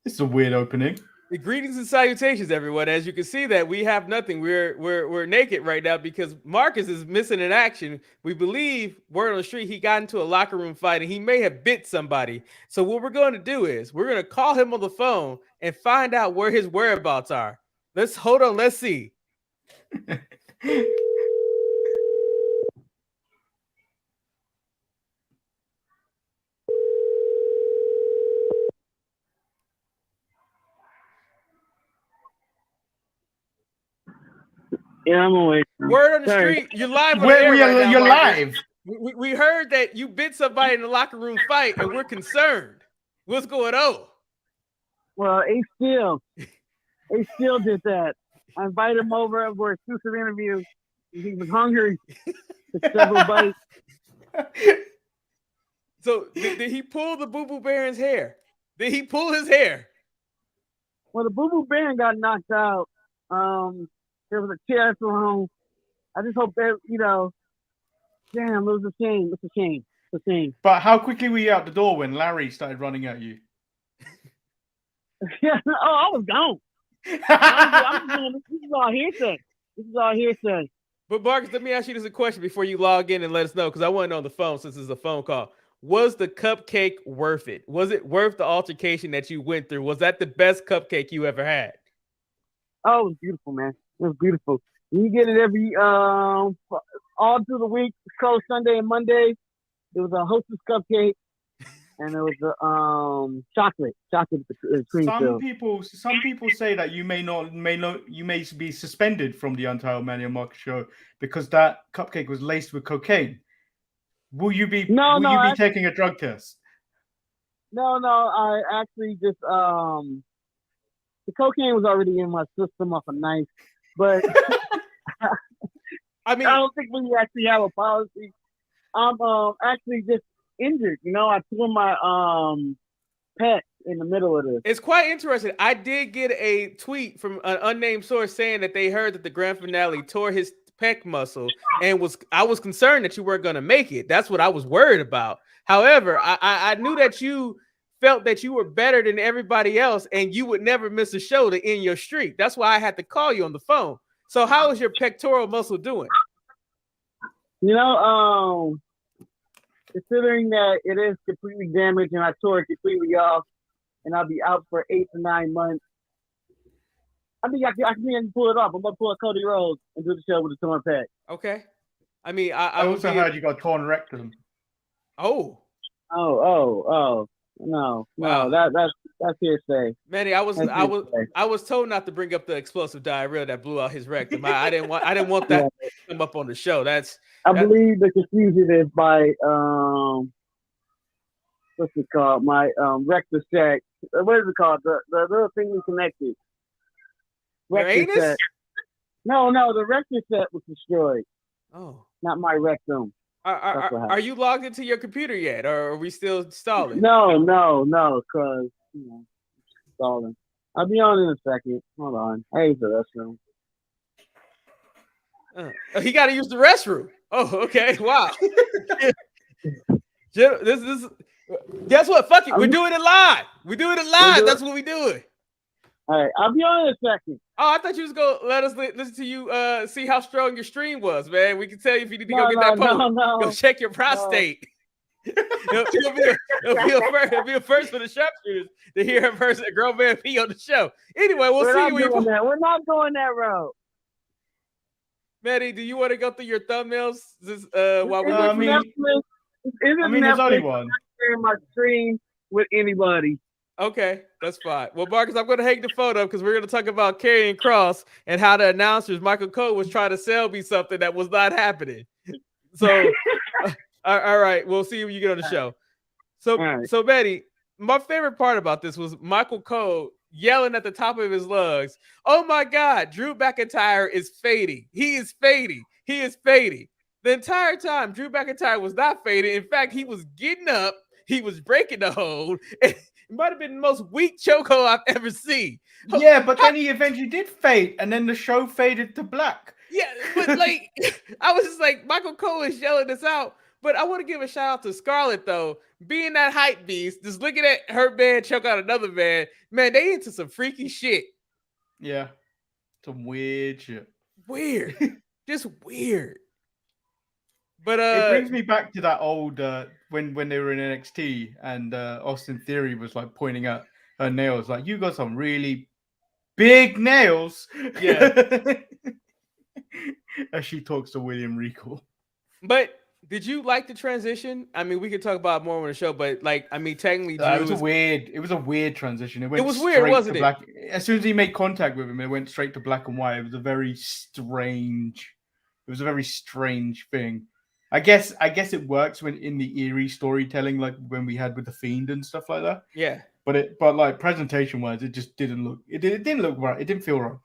It's a weird opening. Greetings and salutations, everyone. As you can see, that we have nothing. We're naked right now because Marcus is missing in action. We believe, word on the street, he got into a locker room fight and he may have bit somebody. So what we're going to do is we're going to call him on the phone and find out where his whereabouts are. Hold on. Let's see. Yeah, I'm awake. Word on the street, you're live. You're live. We heard that you bit somebody in the locker room fight, and we're concerned. What's going on? Well, Ace Steel did that. I invited him over for an exclusive interview. He was hungry. Took several bites. So did he pull the Boo Boo Baron's hair? Did he pull his hair? Well, the Boo Boo Baron got knocked out. There was a chair thrown. I just hope that, damn, it was a shame. It's a shame. But how quickly were you out the door when Larry started running at you? Yeah, I was gone. This is all hearsay. But Marcus, let me ask you this a question before you log in and let us know, because I want to know on the phone since it's a phone call. Was the cupcake worth it? Was it worth the altercation that you went through? Was that the best cupcake you ever had? Oh, it was beautiful, man. It was beautiful. You get it every all through the week. So Sunday and Monday, there was a Hostess cupcake, and there was a chocolate cream. Some people say that you may be suspended from the Untitled Manny and Marcus show because that cupcake was laced with cocaine. Will you be taking a drug test? No. I actually just the cocaine was already in my system off a knife, but I don't think we actually have a policy. I'm actually just injured. I tore my pec in the middle of this. It's quite interesting. I did get a tweet from an unnamed source saying that they heard that the grand finale tore his pec muscle, and I was concerned that you weren't going to make it. That's what I was worried about. However, I knew that you felt that you were better than everybody else and you would never miss a show to end your streak. That's why I had to call you on the phone. So how is your pectoral muscle doing? Considering that it is completely damaged and I tore it completely off and I'll be out for 8 to 9 months, I think I can pull it off. I'm going to pull a Cody Rhodes and do the show with a torn pec. Okay. I mean, I also heard you got torn rectum. Oh. No, wow. That's hearsay. Manny, I was told not to bring up the explosive diarrhea that blew out his rectum. I didn't want that to come up on the show. I believe the confusion is by what's it called? My rectus sac. What is it called? The little thing we connected. Your anus? No, the rectus sac was destroyed. Oh, not my rectum. Are you logged into your computer yet, or are we still stalling? No, because stalling. I'll be on in a second. Hold on. I use the restroom. He got to use the restroom. Oh, okay. Wow. This is. Guess what? Fuck it. We're doing it live. That's what we doing. All right, I'll be on in a second. Oh, I thought you was gonna let us listen to you see how strong your stream was, man. We can tell you if you need to go get that post. Go check your prostate. It'll be a first for the Sharpshooters to hear a grown man pee on the show. Anyway, we'll see you. We're not going that road. Manny, do you want to go through your thumbnails? While we look there's only one. Sharing my stream with anybody. Okay, that's fine. Well, Marcus, I'm going to hang the photo because we're going to talk about Karrion Kross and how the announcers, Michael Cole, was trying to sell me something that was not happening. So, all right, we'll see when you get on the show. So Betty, my favorite part about this was Michael Cole yelling at the top of his lungs, "Oh my God, Drew McIntyre is fading. He is fading. He is fading." The entire time, Drew McIntyre was not fading. In fact, he was getting up. He was breaking the hold. It might have been the most weak chokehold I've ever seen. Yeah, but then he eventually did fade, and then the show faded to black. Yeah, but I was just like, Michael Cole is yelling this out But I want to give a shout out to Scarlett though, being that hype beast, just looking at her man choke out another man. Man, they into some freaky shit. Yeah, some weird shit. Weird, just weird. But it brings me back to that old when they were in NXT and Austin Theory was like pointing at her nails, like, you got some really big nails. Yeah. As she talks to William Regal. But did you like the transition? I mean, we could talk about more on the show, but like, I mean, technically, it was a weird transition. It was weird, wasn't it? Black. As soon as he made contact with him, it went straight to black and white. It was a very strange thing. I guess it works when in the eerie storytelling, like when we had with the Fiend and stuff like that. Yeah. But like presentation wise, it just didn't look. It didn't look right. It didn't feel right.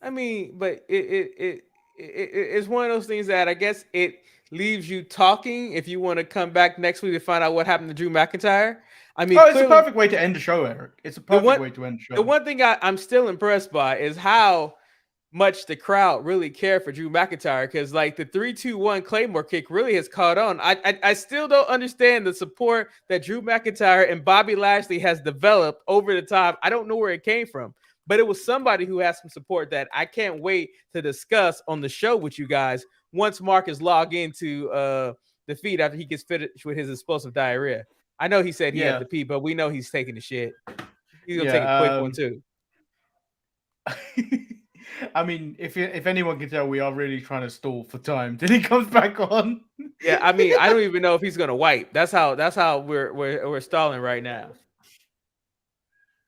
I mean, but it's one of those things that I guess it leaves you talking if you want to come back next week to find out what happened to Drew McIntyre. I mean, it's a perfect way to end the show, Eric. It's a perfect way to end the show. The one thing I'm still impressed by is how much the crowd really care for Drew McIntyre, because like the 3-2-1 Claymore kick really has caught on. I still don't understand the support that Drew McIntyre and Bobby Lashley has developed over the time. I don't know where it came from, but it was somebody who has some support that I can't wait to discuss on the show with you guys once Marcus log into the feed after he gets finished with his explosive diarrhea. I know he said he had to pee, but we know he's taking the shit. He's gonna take a quick one too. I mean, if anyone can tell, we are really trying to stall for time till he comes back on. Yeah, I mean, I don't even know if he's gonna wipe. That's how we're stalling right now.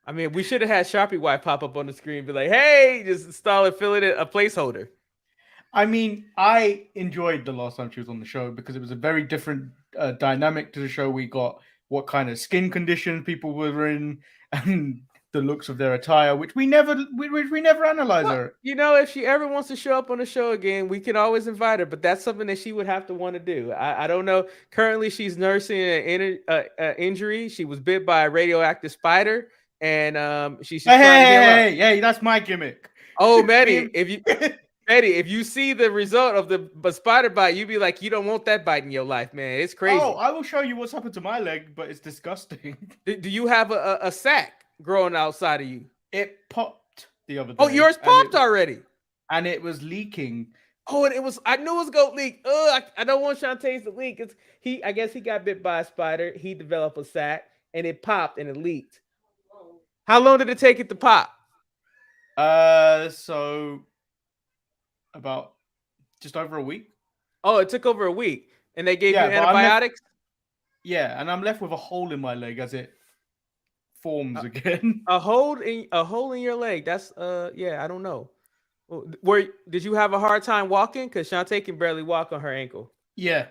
I mean, we should have had Sharpie wipe pop up on the screen, be like, "Hey, just stall it, fill it in a placeholder." I mean, I enjoyed the last time she was on the show because it was a very different dynamic to the show. We got what kind of skin condition people were in and the looks of their attire, which we never analyze her. You know, if she ever wants to show up on the show again, we can always invite her, but that's something that she would have to want to do. I don't know. Currently, she's nursing an injury. She was bit by a radioactive spider, and she's hey, that's my gimmick. Oh, Manny, if you see the result of the spider bite, you'd be like, you don't want that bite in your life, man. It's crazy. Oh, I will show you what's happened to my leg, but it's disgusting. Do you have a sack growing outside of you? It popped the other day. Oh, yours popped already. And it was leaking. Oh, and I knew it was going to leak. I don't want Shantae's to leak. I guess he got bit by a spider. He developed a sack, and it popped, and it leaked. How long did it take it to pop? So about just over a week. Oh, it took over a week, and they gave you antibiotics? And I'm left with a hole in my leg as it forms again. A hole in your leg. That's I don't know. Did you have a hard time walking? Because Shantae can barely walk on her ankle. Yeah.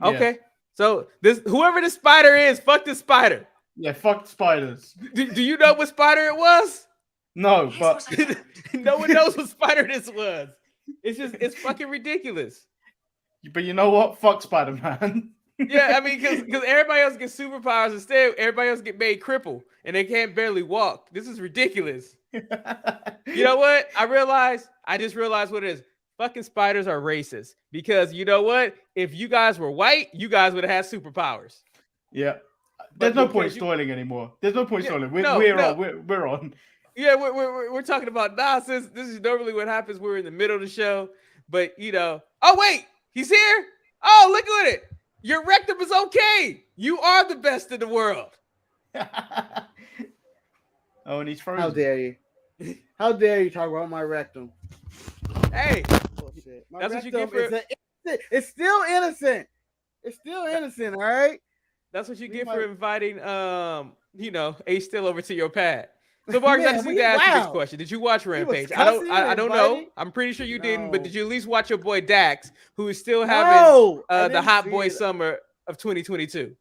Okay. So whoever the spider is, fuck this spider. Yeah, fuck spiders. Do you know what spider it was? No, but no one knows what spider this was. It's fucking ridiculous. But you know what? Fuck Spider-Man. Yeah, I mean, because everybody else gets superpowers instead. Everybody else get made crippled, and they can't barely walk. This is ridiculous. You know what? I just realized what it is. Fucking spiders are racist. Because you know what? If you guys were white, you guys would have had superpowers. Yeah. There's no point spoiling anymore. There's no point spoiling. We're on. Yeah, we're talking about nonsense. This is normally what happens. We're in the middle of the show, but oh wait, he's here. Oh, look at it. Your rectum is okay. You are the best in the world. Oh, and he's frozen. How dare you? How dare you talk about my rectum? Hey, bullshit. That's what you get for it's still innocent. It's still innocent. All right. That's what you get for inviting A Still over to your pad. So, Mark, I just need to ask you this question: did you watch Rampage? I don't know. I'm pretty sure you didn't, but did you at least watch your boy Dax, who is still having the hot boy summer of 2022?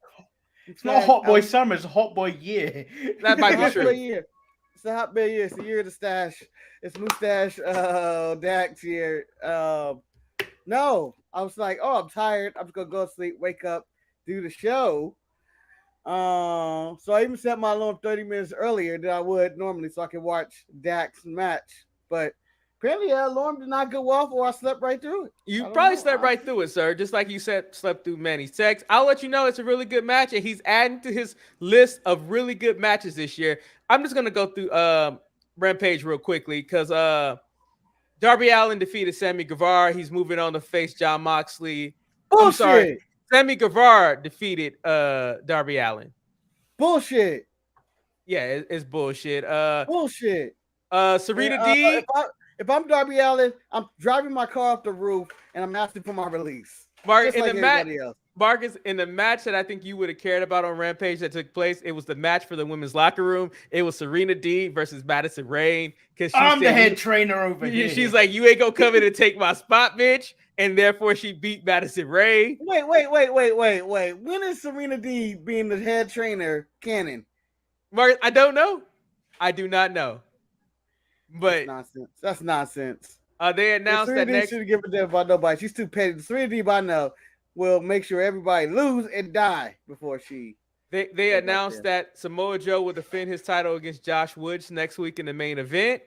It's not a hot boy summer; it's a hot boy year. That might be true. It's a hot boy year. It's the year of the stash. It's mustache. Dax year. No, I was like, I'm tired. I'm just gonna go to sleep, wake up, do the show. So I even set my alarm 30 minutes earlier than I would normally so I can watch Dax match. But Apparently, alarm did not go off, or I slept right through it. You probably slept right through it, sir. Just like you said, slept through Manny Sex. I'll let you know it's a really good match, and he's adding to his list of really good matches this year. I'm just gonna go through Rampage real quickly because Darby Allin defeated Sammy Guevara. He's moving on to face Jon Moxley. Bullshit. I'm sorry, Sammy Guevara defeated Darby Allin. Bullshit. Yeah, it's bullshit. Bullshit. Serena D. If I'm Darby Allin, I'm driving my car off the roof and I'm asking for my release. Marcus, Marcus, in the match that I think you would have cared about on Rampage that took place, it was the match for the women's locker room. It was Serena D versus Madison Rayne. I'm the head trainer over here. She's like, you ain't gonna come in and take my spot, bitch. And therefore she beat Madison Rayne. Wait. When is Serena D being the head trainer canon? Marcus, I don't know. I do not know. But That's nonsense. They announced Serena that D shouldn't give a damn about nobody. She's too petty. Serena D by now will make sure everybody lose and die before she. They announced that Samoa Joe will defend his title against Josh Woods next week in the main event.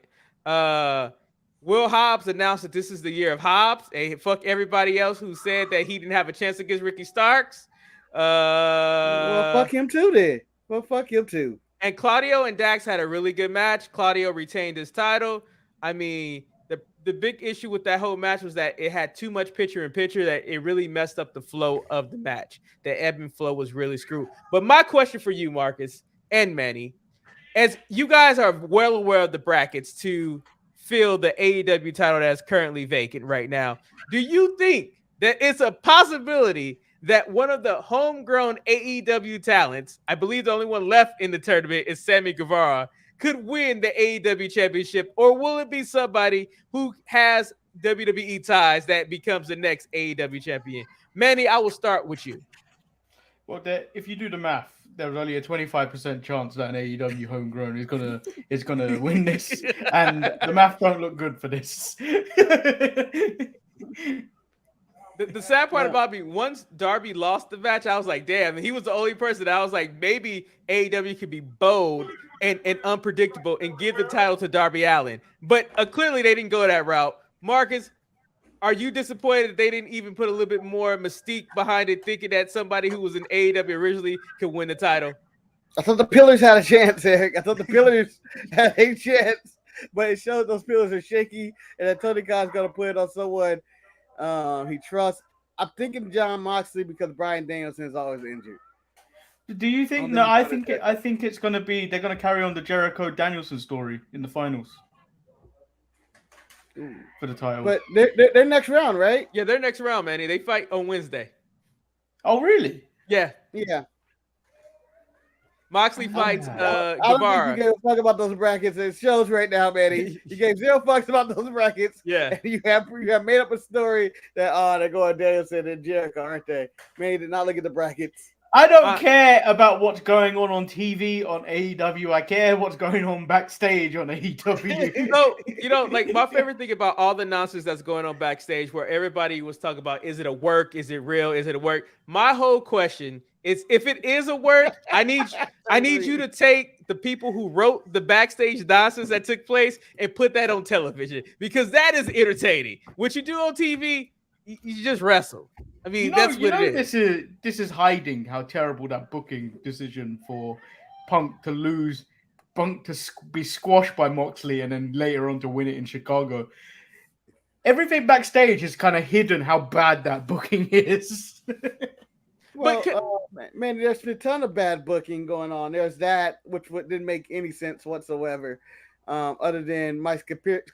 Will Hobbs announced that this is the year of Hobbs. And fuck everybody else who said that he didn't have a chance against Ricky Starks. Well, fuck him too then. Well, fuck him too. And Claudio and Dax had a really good match. Claudio retained his title. I mean, the big issue with that whole match was that it had too much picture-in-picture that it really messed up the flow of the match. The ebb and flow was really screwed. But my question for you, Marcus and Manny, as you guys are well aware of the brackets to fill the AEW title that is currently vacant right now, do you think that it's a possibility that one of the homegrown AEW talents, I believe the only one left in the tournament is Sammy Guevara, could win the AEW championship? Or will it be somebody who has WWE ties that becomes the next AEW champion? Manny, I will start with you. Well, if you do the math, there's only a 25% chance that an AEW homegrown is gonna win this, and the math don't look good for this. The sad part about me, once Darby lost the match, I was like, damn, he was the only person that I was like, maybe AEW could be bold and unpredictable and give the title to Darby Allin. But clearly they didn't go that route. Marcus, are you disappointed that they didn't even put a little bit more mystique behind it, thinking that somebody who was in AEW originally could win the title? I thought the Pillars had a chance, Eric. I thought the Pillars had a chance, but it showed those Pillars are shaky, and that Tony Khan's going to put it on someone he trusts. I'm thinking Jon Moxley because Bryan Danielson is always injured. Do you think? No, I think it's going to be. They're going to carry on the Jericho Danielson story in the finals for the title. But they're next round, right? Yeah, they're next round, Manny. They fight on Wednesday. Oh, really? Yeah. Moxley fights Guevara. I don't think you gave a fuck about those brackets. It shows right now, Manny. You gave zero fucks about those brackets. Yeah. And you have made up a story that they're going Danielson and Jericho, aren't they? Manny did not look at the brackets. I don't care about what's going on TV on AEW. I care what's going on backstage on AEW. So, like my favorite thing about all the nonsense that's going on backstage where everybody was talking about, is it a work? Is it real? Is it a work? My whole question is, if it is a work, I need you to take the people who wrote the backstage nonsense that took place and put that on television, because that is entertaining. What you do on TV, you just wrestle. I mean, that's what it is. This is hiding how terrible that booking decision for Punk to lose, Punk to be squashed by Moxley, and then later on to win it in Chicago. Everything backstage is kind of hidden how bad that booking is. Well, man, there's a ton of bad booking going on. There's that, which didn't make any sense whatsoever, other than my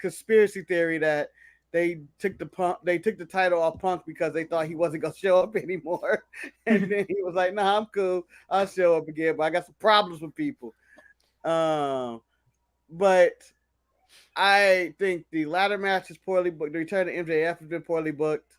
conspiracy theory that they took the title off Punk because they thought he wasn't gonna show up anymore, and then he was like, "Nah, I'm cool. I'll show up again, but I got some problems with people." But I think the ladder match is poorly booked. The return to MJF has been poorly booked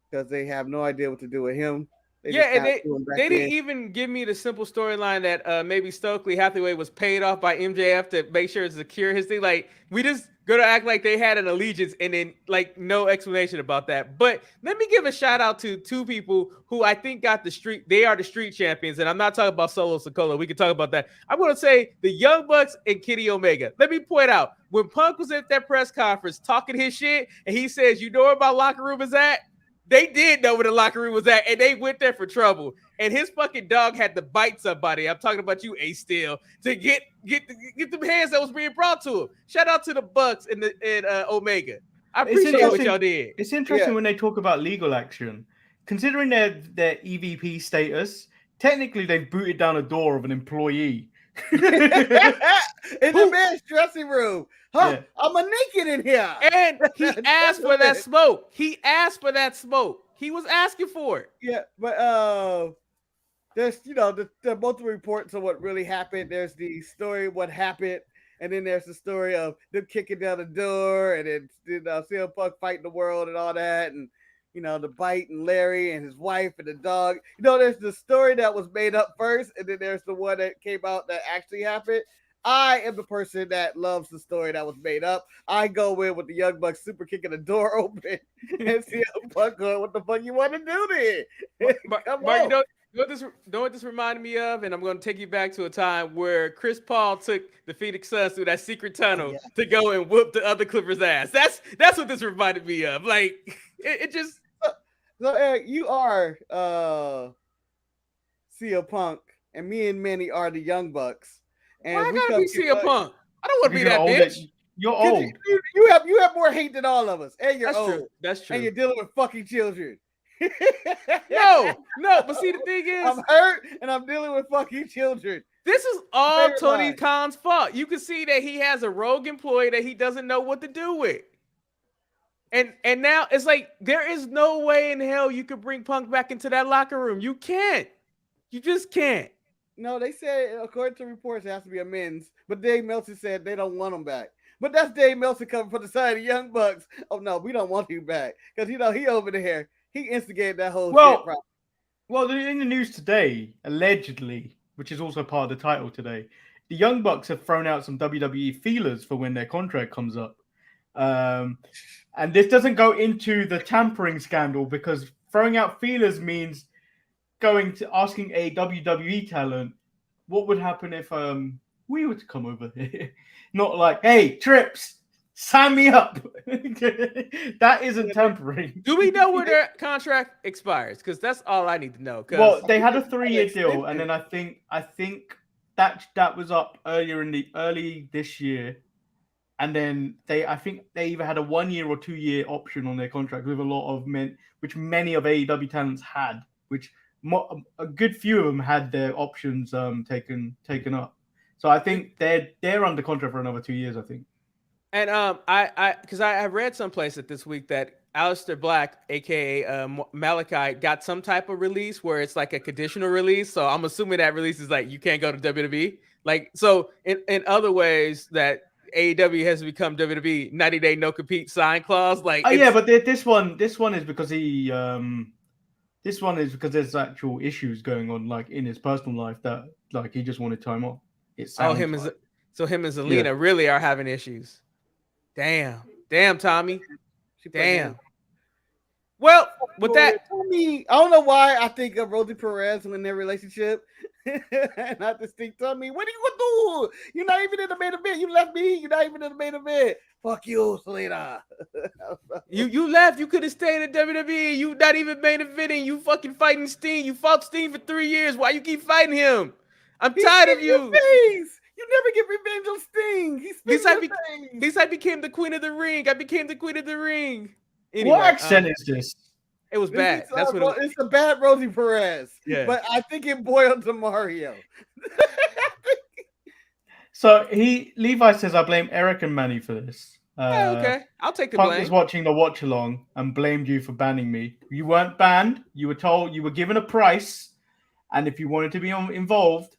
because they have no idea what to do with him. They didn't even give me the simple storyline that maybe Stokely Hathaway was paid off by MJF to make sure to secure his thing. Like, we just gonna act like they had an allegiance and then like no explanation about that. But let me give a shout out to two people who I think got the street. They are the street champions, and I'm not talking about Solo Sikoa. We can talk about that. I'm gonna say the Young Bucks and Kenny Omega. Let me point out when Punk was at that press conference talking his shit, and he says, "You know where my locker room is at?" They did know where the locker room was at, and they went there for trouble. And his fucking dog had to bite somebody. I'm talking about you, Ace Steel, to get the hands that was being brought to him. Shout out to the Bucks and Omega. I appreciate what y'all did. It's interesting when they talk about legal action, considering their EVP status. Technically, they've booted down a door of an employee in the man's dressing room. Huh? Yeah. I'm a naked in here. And he asked for that smoke. He asked for that smoke. He was asking for it. Yeah, but there's there are multiple reports of what really happened. There's the story of what happened, and then there's the story of them kicking down the door, and then CM Punk fighting the world and all that, and the bite and Larry and his wife and the dog. There's the story that was made up first, and then there's the one that came out that actually happened. I am the person that loves the story that was made up. I go in with the Young Bucks super kicking the door open and see Punk going, what the fuck you want to do there? Mark, you know what this reminded me of? And I'm going to take you back to a time where Chris Paul took the Phoenix Suns through that secret tunnel to go and whoop the other Clippers' ass. That's what this reminded me of. Like, it just... So, Eric, you are CM Punk, and me and Manny are the Young Bucks. And why I gotta be CM Punk? I don't want to be that bitch. You're old. You have more hate than all of us, and you're old. True. That's true. And you're dealing with fucking children. No. But see, the thing is, I'm hurt, and I'm dealing with fucking children. This is all Tony Khan's fault. You can see that he has a rogue employee that he doesn't know what to do with. And now it's like there is no way in hell you could bring Punk back into that locker room. You can't. You just can't. No, they said, according to reports, it has to be amends. But Dave Meltzer said they don't want him back. But that's Dave Meltzer coming from the side of the Young Bucks. Oh, no, we don't want you back. Because, he over there. He instigated that whole shit. Well, in the news today, allegedly, which is also part of the title today, the Young Bucks have thrown out some WWE feelers for when their contract comes up. And this doesn't go into the tampering scandal because throwing out feelers means going to asking a WWE talent what would happen if we were to come over here. Not like, hey, Trips, sign me up. That isn't tampering. Do we know where their contract expires? Because that's all I need to know. Well, they had a 3-year deal, and then I think that was up early this year. And then I think they either had a 1-year or 2-year option on their contract with a lot of men, which many of AEW talents had, which a good few of them had their options taken up. So I think they're under contract for another 2 years, I think. And I read someplace that this week that Aleister Black, aka Malachi, got some type of release where it's like a conditional release. So I'm assuming that release is like you can't go to WWE. Like, so in other ways that AEW has become WWE 90-day no compete sign clause. Like, but this one is because there's actual issues going on, like in his personal life that like he just wanted time off. Him and Zelina really are having issues. Damn, Tommy. Damn. Well, with that, Tommy, I don't know why I think of Rosie Perez in their relationship. And I just think, Tommy, what are you gonna do? You're not even in the main event. You left me. You're not even in the main event. Fuck you, Selena. you left. You could have stayed in WWE. You not even main eventing. You fucking fighting Sting. You fought Sting for 3 years. Why you keep fighting him? I'm tired of you. You never get revenge on Sting. This I became the queen of the ring. I became the queen of the ring. Anyway, what accent is this? It was bad. That's what it's a bad Rosie Perez. Yeah. But I think it boiled to Mario. So Levi says, I blame Eric and Manny for this. Okay. I'll take the Punk blame. was watching the watch along and blamed you for banning me. You weren't banned. You were told you were given a price. And if you wanted to be involved,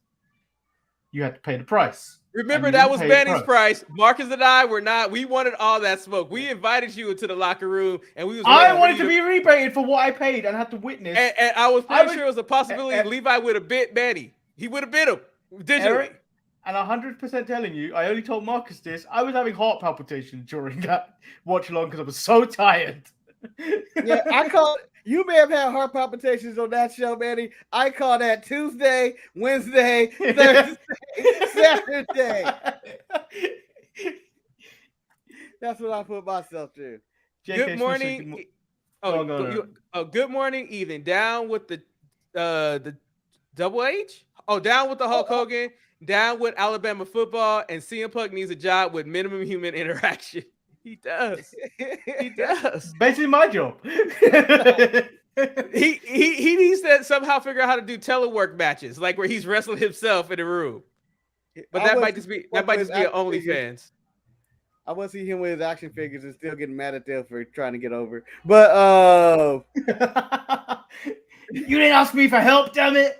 you had to pay the price. Remember, that was Manny's price. Marcus and I were not. We wanted all that smoke. We invited you into the locker room, and we was. I wanted to be rebated for what I paid and had to witness. And I was pretty sure it was a possibility Levi would have bit Manny. He would have bit him digitally. Eric, and 100% telling you, I only told Marcus this. I was having heart palpitations during that watch along because I was so tired. Yeah, I call. You may have had heart palpitations on that show, Manny. I call that Tuesday, Wednesday, Thursday, Saturday. That's what I put myself through. Good morning. Good morning, Ethan. Down with the Double H. Oh, down with the Hulk Hogan. Down with Alabama football, and CM Punk needs a job with minimum human interaction. He does. He does. Basically, my job. He needs to somehow figure out how to do telework matches, like where he's wrestling himself in a room. But that might just be an OnlyFans. I want to see him with his action figures and still getting mad at them for trying to get over. But you didn't ask me for help, damn it.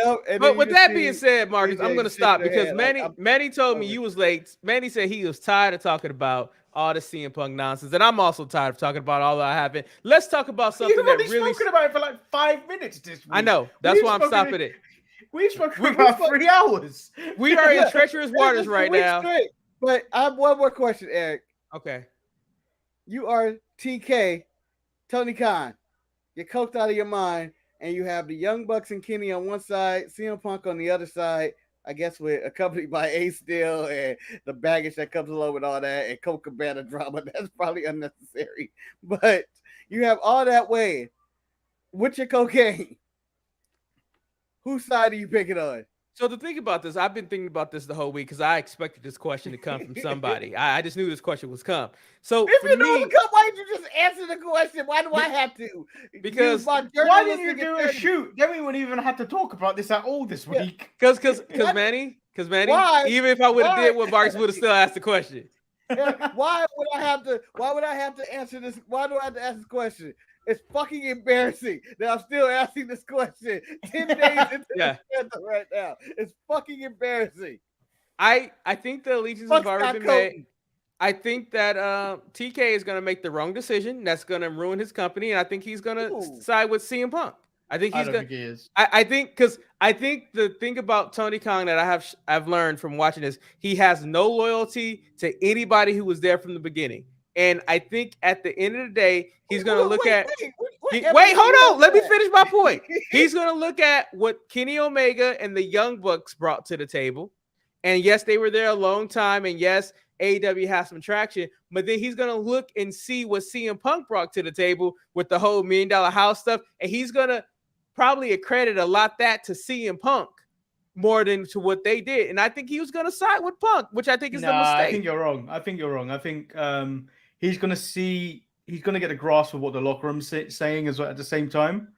Help. But with that being said, Marcus, I'm going to stop because Manny told me you was late. Manny said he was tired of talking about all the CM Punk nonsense, and I'm also tired of talking about all that happened. Let's talk about something that really. We've spoken about it for like 5 minutes this week. I know. That's why I'm stopping it. We've spoken about 3 hours. We are in treacherous waters right now. Straight. But I have one more question, Eric. Okay. You are TK, Tony Khan. You're coked out of your mind, and you have the Young Bucks and Kenny on one side, CM Punk on the other side, I guess we're accompanied by Ace Steel and the baggage that comes along with all that, and Colt Cabana drama. That's probably unnecessary. But you have all that weighing with your cocaine. Whose side are you picking on? So the thing about this, I've been thinking about this the whole week because I expected this question to come from somebody. I just knew this question was come. So if you knew it would come, why didn't you just answer the question? Why do I have to? Because why didn't you do a shoot? Then we wouldn't even have to talk about this at all this week. Because Manny, why? Even if I would have did what Marcus would have still asked the question. Why would I have to answer this? Why do I have to ask this question? It's fucking embarrassing that I'm still asking this question 10 days into the schedule right now. It's fucking embarrassing. I think the allegiance has already been made. I think that TK is going to make the wrong decision. That's going to ruin his company, and I think he's going to side with CM Punk. I think he's going to. I think the thing about Tony Khan that I've learned from watching this, he has no loyalty to anybody who was there from the beginning. And I think at the end of the day, he's going to look at. Wait, hold on. Let me finish my point. He's going to look at what Kenny Omega and the Young Bucks brought to the table. And yes, they were there a long time. And yes, AEW has some traction. But then he's going to look and see what CM Punk brought to the table with the whole $1 Million House stuff. And he's going to probably accredit a lot that to CM Punk more than to what they did. And I think he was going to side with Punk, which I think is the mistake. I think you're wrong. I think he's going to get a grasp of what the locker room is saying as well at the same time.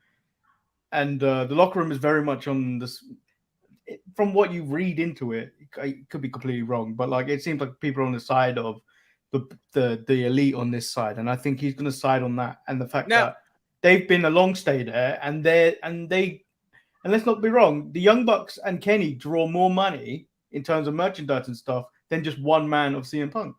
And the locker room is very much on this, from what you read into it, it could be completely wrong, but like it seems like people are on the side of the elite on this side. And I think he's going to side on that. And the fact that they've been a long stay there and let's not be wrong, the Young Bucks and Kenny draw more money in terms of merchandise and stuff than just one man of CM Punk.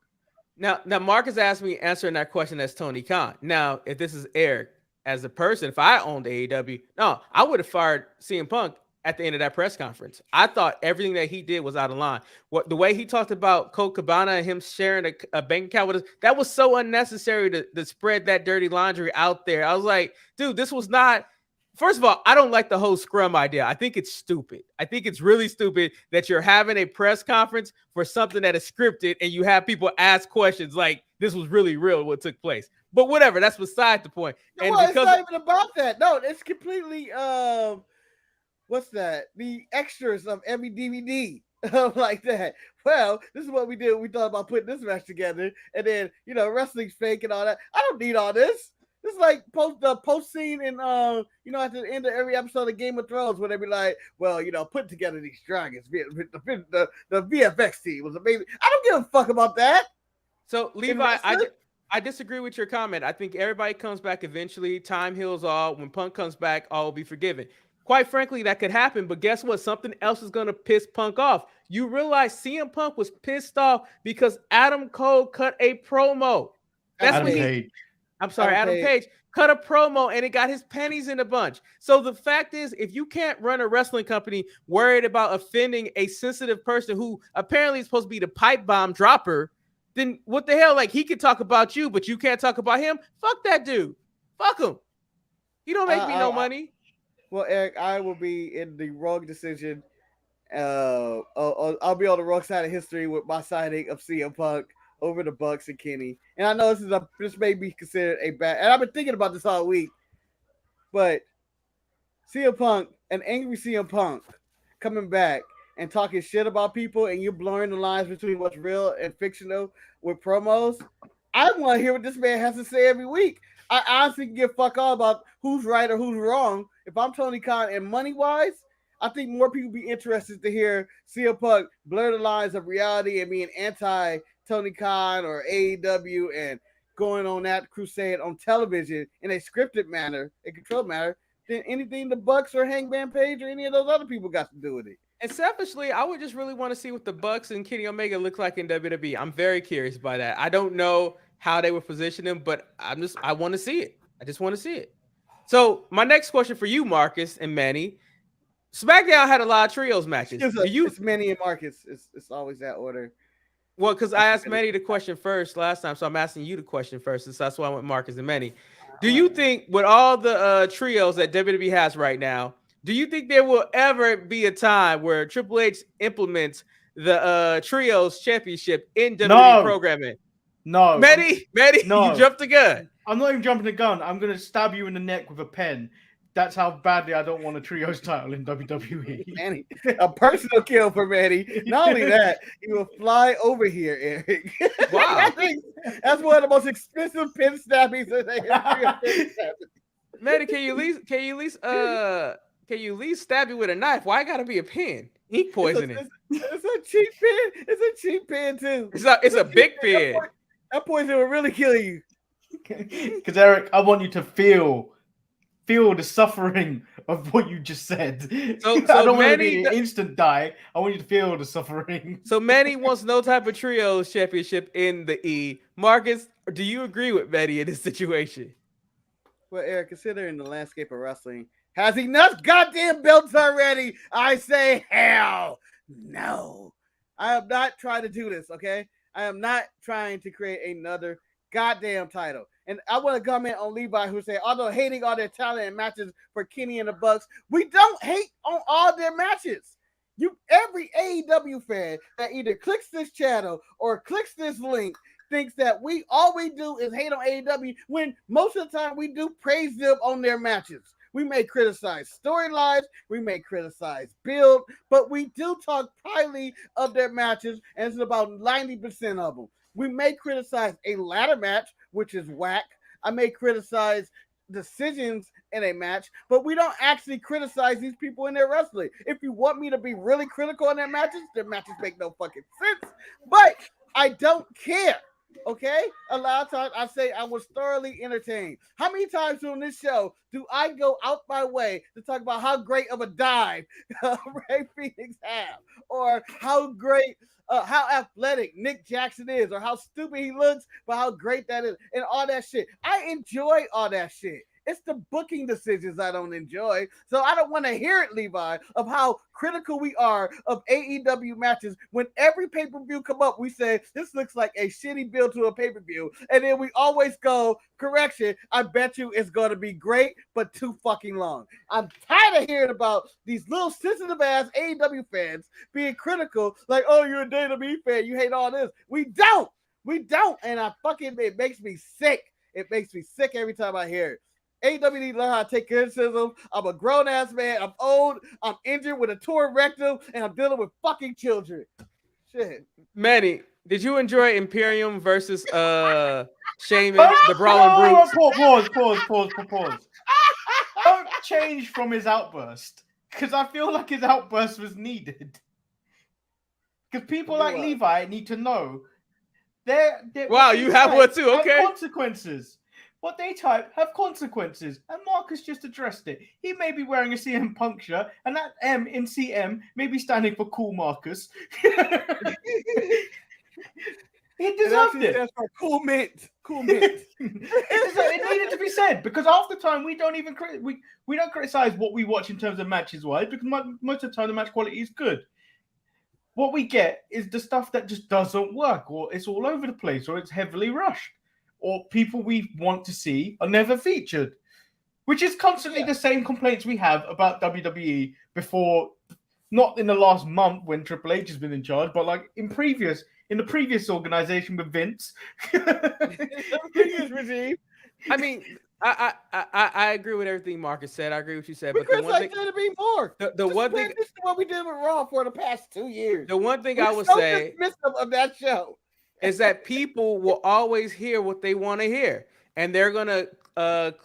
Now, Marcus asked me answering that question as Tony Khan. Now, if this is Eric, as a person, if I owned AEW, no, I would have fired CM Punk at the end of that press conference. I thought everything that he did was out of line. The way he talked about Colt Cabana and him sharing a bank account with us, that was so unnecessary to spread that dirty laundry out there. I was like, dude, this was not. First of all, I don't like the whole scrum idea. I think it's stupid. I think it's really stupid that you're having a press conference for something that is scripted and you have people ask questions like this was really real what took place. But whatever, that's beside the point. And it's not even about that. No, it's completely what's that? The extras of every DVD like that. Well, this is what we did. We thought about putting this match together, and then wrestling's fake and all that. I don't need all this. This is like post scene in at the end of every episode of Game of Thrones where they be like, well, put together these dragons. The VFX team was amazing. I don't give a fuck about that. So Levi, I disagree with your comment. I think everybody comes back eventually. Time heals all. When Punk comes back, all will be forgiven. quite frankly, that could happen. But guess what? Something else is going to piss Punk off. You realize CM Punk was pissed off because Adam Cole cut a promo. That's what he. I'm sorry, Adam Page cut a promo and it got his pennies in a bunch. So the fact is, if you can't run a wrestling company worried about offending a sensitive person who apparently is supposed to be the pipe bomb dropper, then what the hell? Like, he could talk about you, but you can't talk about him. Fuck that dude. Fuck him. He don't make me no money. Well, Eric, I will be in the wrong decision. I'll be on the wrong side of history with my signing of CM Punk over the Bucks and Kenny. And I know this may be considered a bad, and I've been thinking about this all week, but CM Punk, an angry CM Punk coming back and talking shit about people, and you're blurring the lines between what's real and fictional with promos. I want to hear what this man has to say every week. I honestly can give fuck all about who's right or who's wrong. If I'm Tony Khan and money-wise, I think more people be interested to hear CM Punk blur the lines of reality and being anti-Tony Khan or AEW and going on that crusade on television in a scripted manner, a controlled manner, than anything the Bucks or Hangman Page or any of those other people got to do with it. And selfishly, I would just really want to see what the Bucks and Kenny Omega look like in WWE. I'm very curious by that. I don't know how they would position him, but I want to see it. I just want to see it. So my next question for you, Marcus and Manny. SmackDown had a lot of trios matches. It's Manny and Marcus. It's always that order. Well, because I asked Manny the question first last time, so I'm asking you the question first. So that's why I went Marcus and Manny. Do you think with all the trios that WWE has right now, do you think there will ever be a time where Triple H implements the trios championship in WWE programming? No. Manny, no. You jumped the gun. I'm not even jumping the gun. I'm going to stab you in the neck with a pen. That's how badly I don't want a trios title in WWE. Manny, a personal kill for Manny. Not only that, he will fly over here, Eric. Wow. That's one of the most expensive pin stabbings in the history of pin stabbing. Manny, can you at least stab you with a knife? Why gotta be a pin? Ink poisoning. It's a cheap pin. It's a cheap pin too. It's a big pin. That poison will really kill you. Because Eric, I want you to feel the suffering of what you just said. So I don't want to be an instant die. I want you to feel the suffering. So Manny wants no type of trios championship in the E. Marcus, do you agree with Manny in this situation? Well, Eric, considering the landscape of wrestling has enough goddamn belts already, I say hell no. I am not trying to do this, okay? I am not trying to create another goddamn title. And I want to comment on Levi, who said, although hating all their talent and matches for Kenny and the Bucks, we don't hate on all their matches. Every AEW fan that either clicks this channel or clicks this link thinks that all we do is hate on AEW, when most of the time we do praise them on their matches. We may criticize storylines, we may criticize build, but we do talk highly of their matches, and it's about 90% of them. We may criticize a ladder match, which is whack. I may criticize decisions in a match, but we don't actually criticize these people in their wrestling. If you want me to be really critical on their matches make no fucking sense, but I don't care. Okay? A lot of times I say I was thoroughly entertained. How many times on this show do I go out my way to talk about how great of a dive Ray Phoenix have, or how great, how athletic Nick Jackson is, or how stupid he looks, but how great that is, and all that shit. I enjoy all that shit. It's the booking decisions I don't enjoy. So I don't want to hear it, Levi, of how critical we are of AEW matches. When every pay-per-view come up, we say, this looks like a shitty build to a pay-per-view. And then we always go, correction, I bet you it's going to be great, but too fucking long. I'm tired of hearing about these little sensitive-ass AEW fans being critical, like, oh, you're a WWE fan, you hate all this. We don't. And it makes me sick. It makes me sick every time I hear it. AEW need to learn how to take criticism. I'm a grown-ass man. I'm old. I'm injured with a torn rectum, and I'm dealing with fucking children. Shit. Manny, did you enjoy Imperium versus Sheamus, the Brawling Brutes? Pause. Don't change from his outburst, because I feel like his outburst was needed. Because people like Levi need to know. Wow, you have one too, okay. Consequences. what they type have consequences, and Marcus just addressed it. He may be wearing a CM Punk shirt, and that M in CM may be standing for Cool Marcus. He deserved it. Stands for Cool Mint. Cool Mint. It needed to be said, because half the time we don't even we don't criticize what we watch in terms of matches wise, because most of the time the match quality is good. What we get is the stuff that just doesn't work, or it's all over the place, or it's heavily rushed, or people we want to see are never featured, which is constantly the same complaints we have about WWE before, not in the last month when Triple H has been in charge, but like in the previous organization with Vince. The previous regime. I mean, I agree with everything Marcus said. I agree with what you said. We But the one thing, to be more. the one thing, this is what we did with Raw for the past 2 years. the one thing We're I would so say dismissive of that show. is that people will always hear what they want to hear, and they're gonna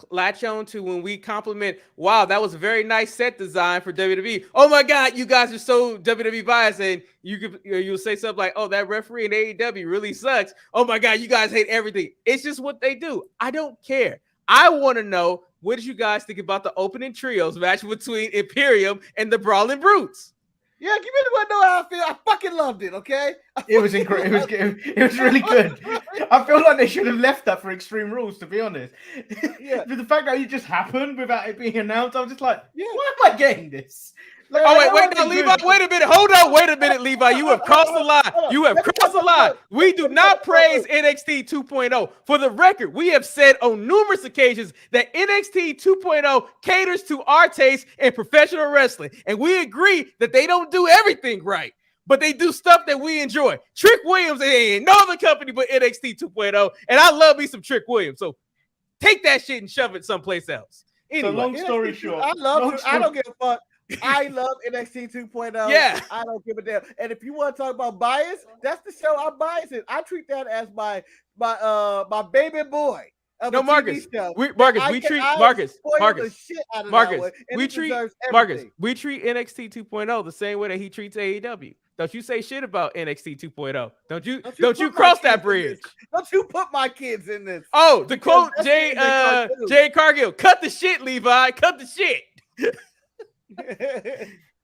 latch on to when we compliment. Wow, that was a very nice set design for WWE. Oh my God, you guys are so WWE biased, and you'll say something like, "Oh, that referee in AEW really sucks." Oh my God, you guys hate everything. It's just what they do. I don't care. I want to know, what did you guys think about the opening trios match between Imperium and the Brawling Brutes? Yeah, you really want to know how I feel? I fucking loved it, okay? It was incredible. It was really good. I feel like they should have left that for Extreme Rules, to be honest. Yeah. The fact that it just happened without it being announced, I was just like, Yeah. why am I getting this? Like, Oh, I know wait, it's no, good. Levi, wait a minute. Hold on, wait a minute, Levi. You have crossed the line. You have crossed the line. We do not praise NXT 2.0. For the record, we have said on numerous occasions that NXT 2.0 caters to our taste in professional wrestling. And we agree that they don't do everything right, but they do stuff that we enjoy. Trick Williams ain't no other company but NXT 2.0. And I love me some Trick Williams. So take that shit and shove it someplace else. Anyway, So long story short, I don't give a fuck. I love NXT 2.0. Yeah. I don't give a damn. And if you want to talk about bias, that's the show I'm biased in. I treat that as my baby boy. No, Marcus. We treat NXT 2.0 the same way that he treats AEW. Don't you say shit about NXT 2.0. Don't you cross that bridge. Don't you put my kids in this. Oh, to quote Jay Cargill, cut the shit, Levi. Cut the shit.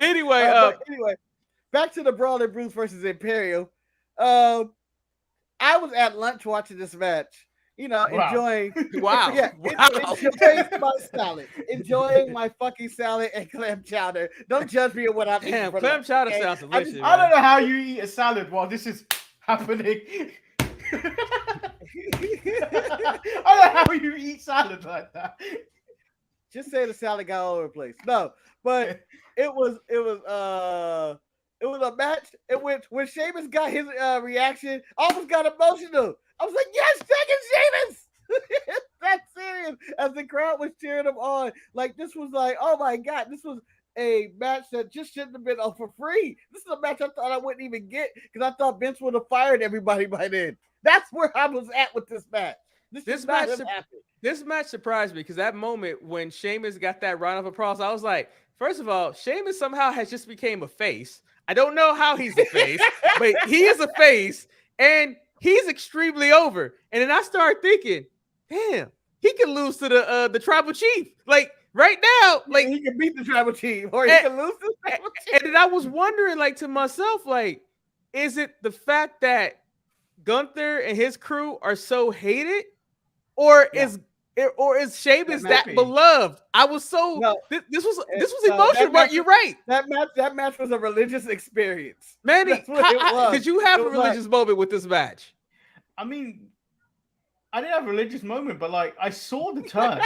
Anyway, back to the Brawling Brutes versus Imperium. I was at lunch watching this match. Enjoying. Wow. Yeah, enjoying my salad. Enjoying my fucking salad and clam chowder. Don't judge me on what I'm eating. Damn, clam chowder sounds delicious. I don't know how you eat a salad while this is happening. I don't know how you eat salad like that. Just say the salad got all over the place. No, but it was a match in which when Sheamus got his reaction, I almost got emotional. I was like, yes, second Sheamus! That's serious. As the crowd was cheering him on. Like, this was like, oh my God, this was a match that just shouldn't have been on for free. This is a match I thought I wouldn't even get because I thought Vince would have fired everybody by then. That's where I was at with this match. This match surprised me because that moment when Sheamus got that round of applause, I was like, first of all, Sheamus somehow has just became a face. I don't know how he's a face, but he is a face, and he's extremely over. And then I started thinking, damn, he can lose to the tribal chief. Like right now, like he can beat the tribal chief, or he can lose to the tribal chief. And then I was wondering, like, to myself, like, is it the fact that Gunther and his crew are so hated, or is Sheamus that beloved? I was so this was emotional, but you're right. That match was a religious experience. Manny, did you have a religious moment with this match? I mean, I didn't have a religious moment, but like I saw the turn.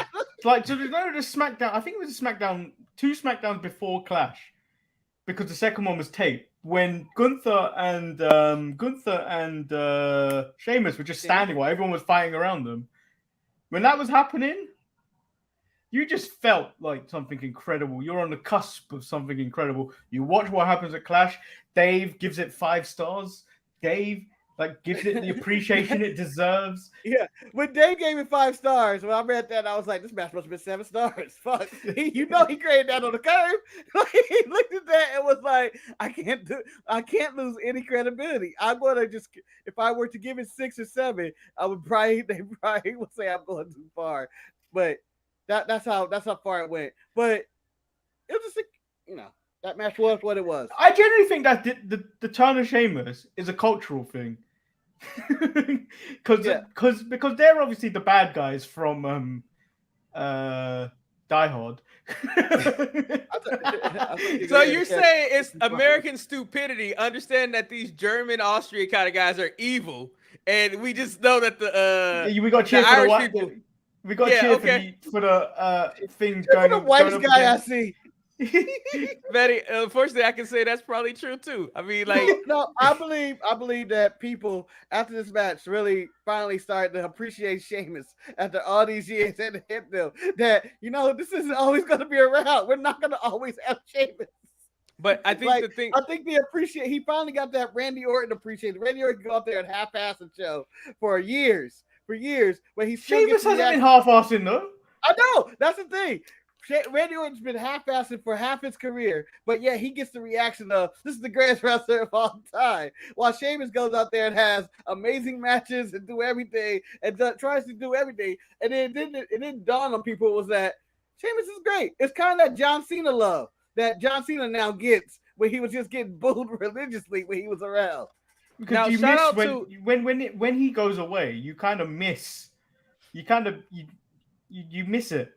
Like, so there's no the SmackDown. I think it was a SmackDown, 2 SmackDowns before Clash, because the second one was taped when Gunther and Sheamus were just standing while everyone was fighting around them. When that was happening, you just felt like something incredible. You're on the cusp of something incredible. You watch what happens at Clash. Dave gives it 5 stars. Dave Like, gives it the appreciation it deserves. Yeah, when Dave gave it 5 stars, when I read that, I was like, this match must have been 7 stars. Fuck, he created that on the curve. He looked at that and was like, I can't lose any credibility. I'm gonna just, if I were to give it 6 or 7, they probably would say I'm going too far. But that's how far it went. But it was just that match was what it was. I generally think that the turn of Sheamus is a cultural thing. because they're obviously the bad guys from Die Hard. So you're saying it's American stupidity, understanding that these German, Austrian kind of guys are evil, and we just know that we got to cheer for the white people. We got to cheer for the things going. The white guy I see. Betty, unfortunately, I can say that's probably true too. I mean, like, no, I believe that people after this match really finally started to appreciate Sheamus after all these years and hit them that this isn't always going to be around. We're not going to always have Sheamus. But I think he finally got that Randy Orton appreciation. Randy Orton could go out there and half-ass a show for years, but Sheamus hasn't been half-assing though. I know, that's the thing. Randy Orton's been half-assing for half his career, but yeah, he gets the reaction of this is the greatest wrestler of all time. While Sheamus goes out there and has amazing matches and do everything and tries to do everything, and then it didn't dawn on people was that Sheamus is great. It's kind of that John Cena love that John Cena now gets when he was just getting booed religiously when he was around. Because now, when he goes away, you kind of miss. You miss it.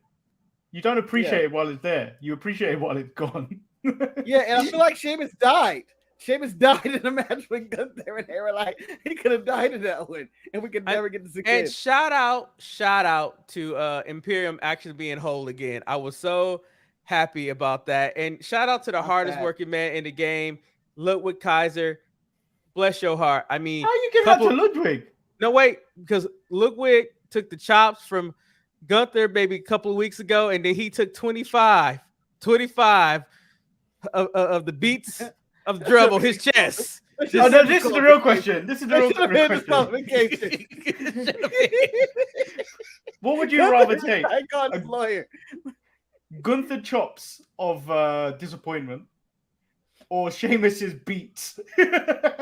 You don't appreciate it while it's there. You appreciate it while it's gone. Yeah, and I feel like Sheamus died. Sheamus died in a match with Gunther, and they were like, he could have died in that one, and we could never get this again. And shout out to Imperium actually being whole again. I was so happy about that. And shout out to the hardest working man in the game, Ludwig Kaiser. Bless your heart. I mean, how you give that to Ludwig? No, wait, because Ludwig took the chops from Gunther maybe a couple of weeks ago, and then he took 25 of the beats of the drum on his chest. This is the real question. This is the real question. What would you rather take? Lawyer. Gunther chops of disappointment or Sheamus's beats?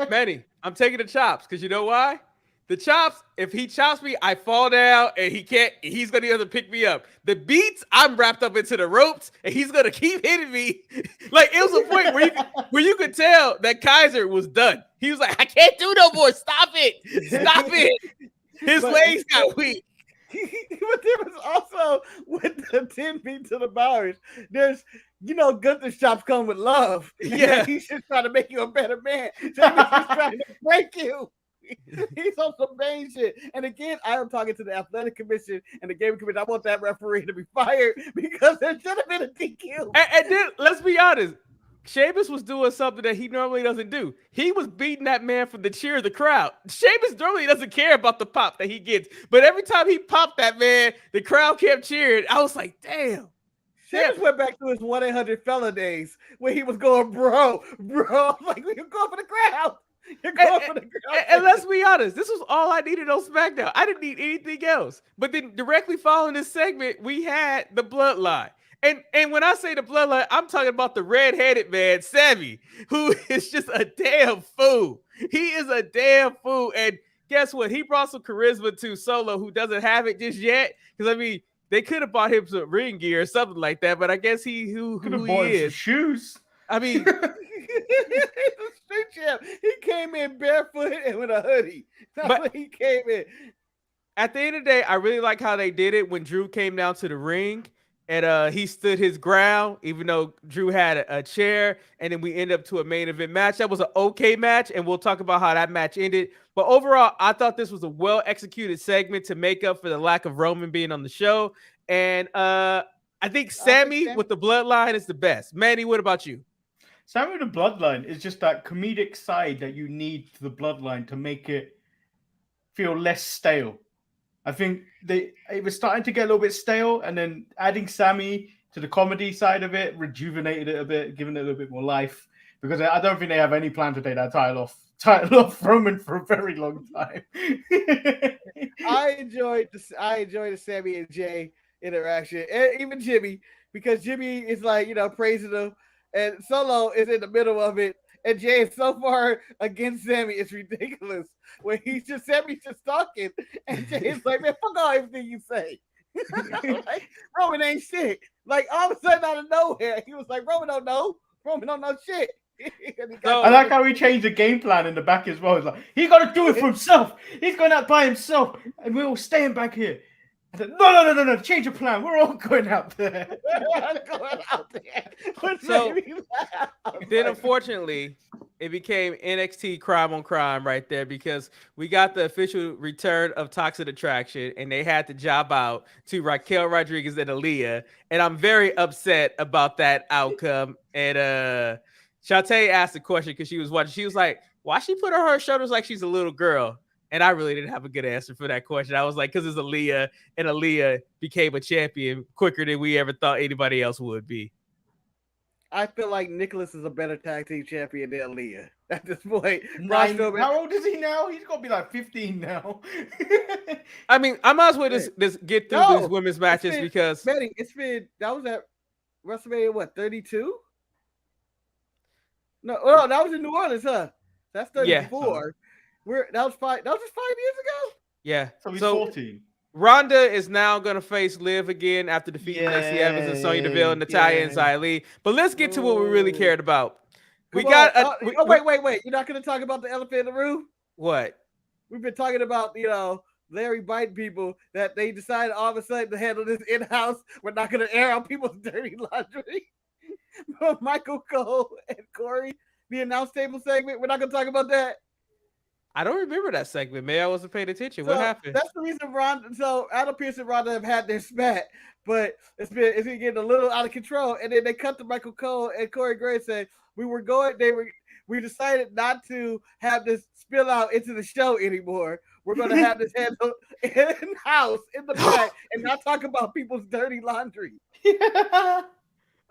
Manny, I'm taking the chops because you know why? The chops, if he chops me, I fall down and he's going to either pick me up. The beats, I'm wrapped up into the ropes and he's going to keep hitting me. Like, it was a point where you could tell that Kaiser was done. He was like, I can't do no more. Stop it. His legs got weak. But there was also with the 10 feet to the bars, there's, Gunther's chops come with love. Yeah. He's just trying to make you a better man. So he's just trying to break you. He's on some main shit. And again, I am talking to the athletic commission and the gaming commission. I want that referee to be fired because there should have been a DQ. And then let's be honest, Sheamus was doing something that he normally doesn't do. He was beating that man for the cheer of the crowd. Sheamus normally doesn't care about the pop that he gets, but every time he popped that man, the crowd kept cheering. I was like, damn. Sheamus went back to his 1-800-fella days where he was going, bro. Like, you're going for the crowd. And let's be honest, this was all I needed on SmackDown. I didn't need anything else. But then directly following this segment, we had the Bloodline. And when I say the Bloodline, I'm talking about the red-headed man, Sammy, who is just a damn fool. He is a damn fool. And guess what? He brought some charisma to Solo, who doesn't have it just yet. Because, I mean, they could have bought him some ring gear or something like that. But I guess who he is. Shoes. I mean... Street champ. He came in barefoot and with a hoodie. But he came in. At the end of the day, I really like how they did it when Drew came down to the ring and he stood his ground, even though Drew had a chair, and then we ended up to a main event match. That was an okay match, and we'll talk about how that match ended. But overall, I thought this was a well-executed segment to make up for the lack of Roman being on the show. And I think Sammy with the Bloodline is the best. Manny, what about you? Sammy the Bloodline is just that comedic side that you need to the Bloodline to make it feel less stale. I think it was starting to get a little bit stale, and then adding Sammy to the comedy side of it rejuvenated it a bit, giving it a little bit more life. because I don't think they have any plan to take that title off Roman for a very long time. I enjoyed the Sammy and Jay interaction, and even Jimmy, because Jimmy is like, praising them, and Solo is in the middle of it, and Jay is so far against Sammy, it's ridiculous. When Sammy's just talking, and Jay is like, man, fuck all everything you say. Like, Roman ain't shit. Like, all of a sudden out of nowhere, he was like, Roman don't know shit. I like how he changed the game plan in the back as well. It's like, he got to do it for himself. He's going out by himself, and we're all staying back here. I said, no, change the plan. We're all going out there. So then, unfortunately, it became NXT crime on crime right there, because we got the official return of Toxic Attraction, and they had to job out to Raquel Rodriguez and Aaliyah, and I'm very upset about that outcome. And Shantae asked a question because she was watching. She was like, why she put on her shoulders like she's a little girl? And I really didn't have a good answer for that question. I was like, because it's Aaliyah, and Aaliyah became a champion quicker than we ever thought anybody else would be. I feel like Nicholas is a better tag team champion than Aaliyah at this point. How old is he now? He's got to be like 15 now. I mean, I might as well just get through these women's matches because... Manny, that was at WrestleMania, 32? No, that was in New Orleans, huh? That's 34. Yeah. That was 5 years ago? Yeah. So he's 14. Ronda is now going to face Liv again after defeating Lacey Evans and Sonya Deville, Natalya and Xia Li. But let's get to what we really cared about. Wait. You're not going to talk about the elephant in the room? What? We've been talking about, Larry biting people, that they decided all of a sudden to handle this in-house. We're not going to air out people's dirty laundry. Michael Cole and Corey, the announce table segment. We're not going to talk about that. I don't remember that segment. Maybe I wasn't paying attention. What happened? That's the reason Adam Pearce and Ronda have had their spat, but it's been getting a little out of control. And then they cut to Michael Cole and Corey Gray and say, we decided not to have this spill out into the show anymore. We're going to have this handled in-house in the back and not talk about people's dirty laundry.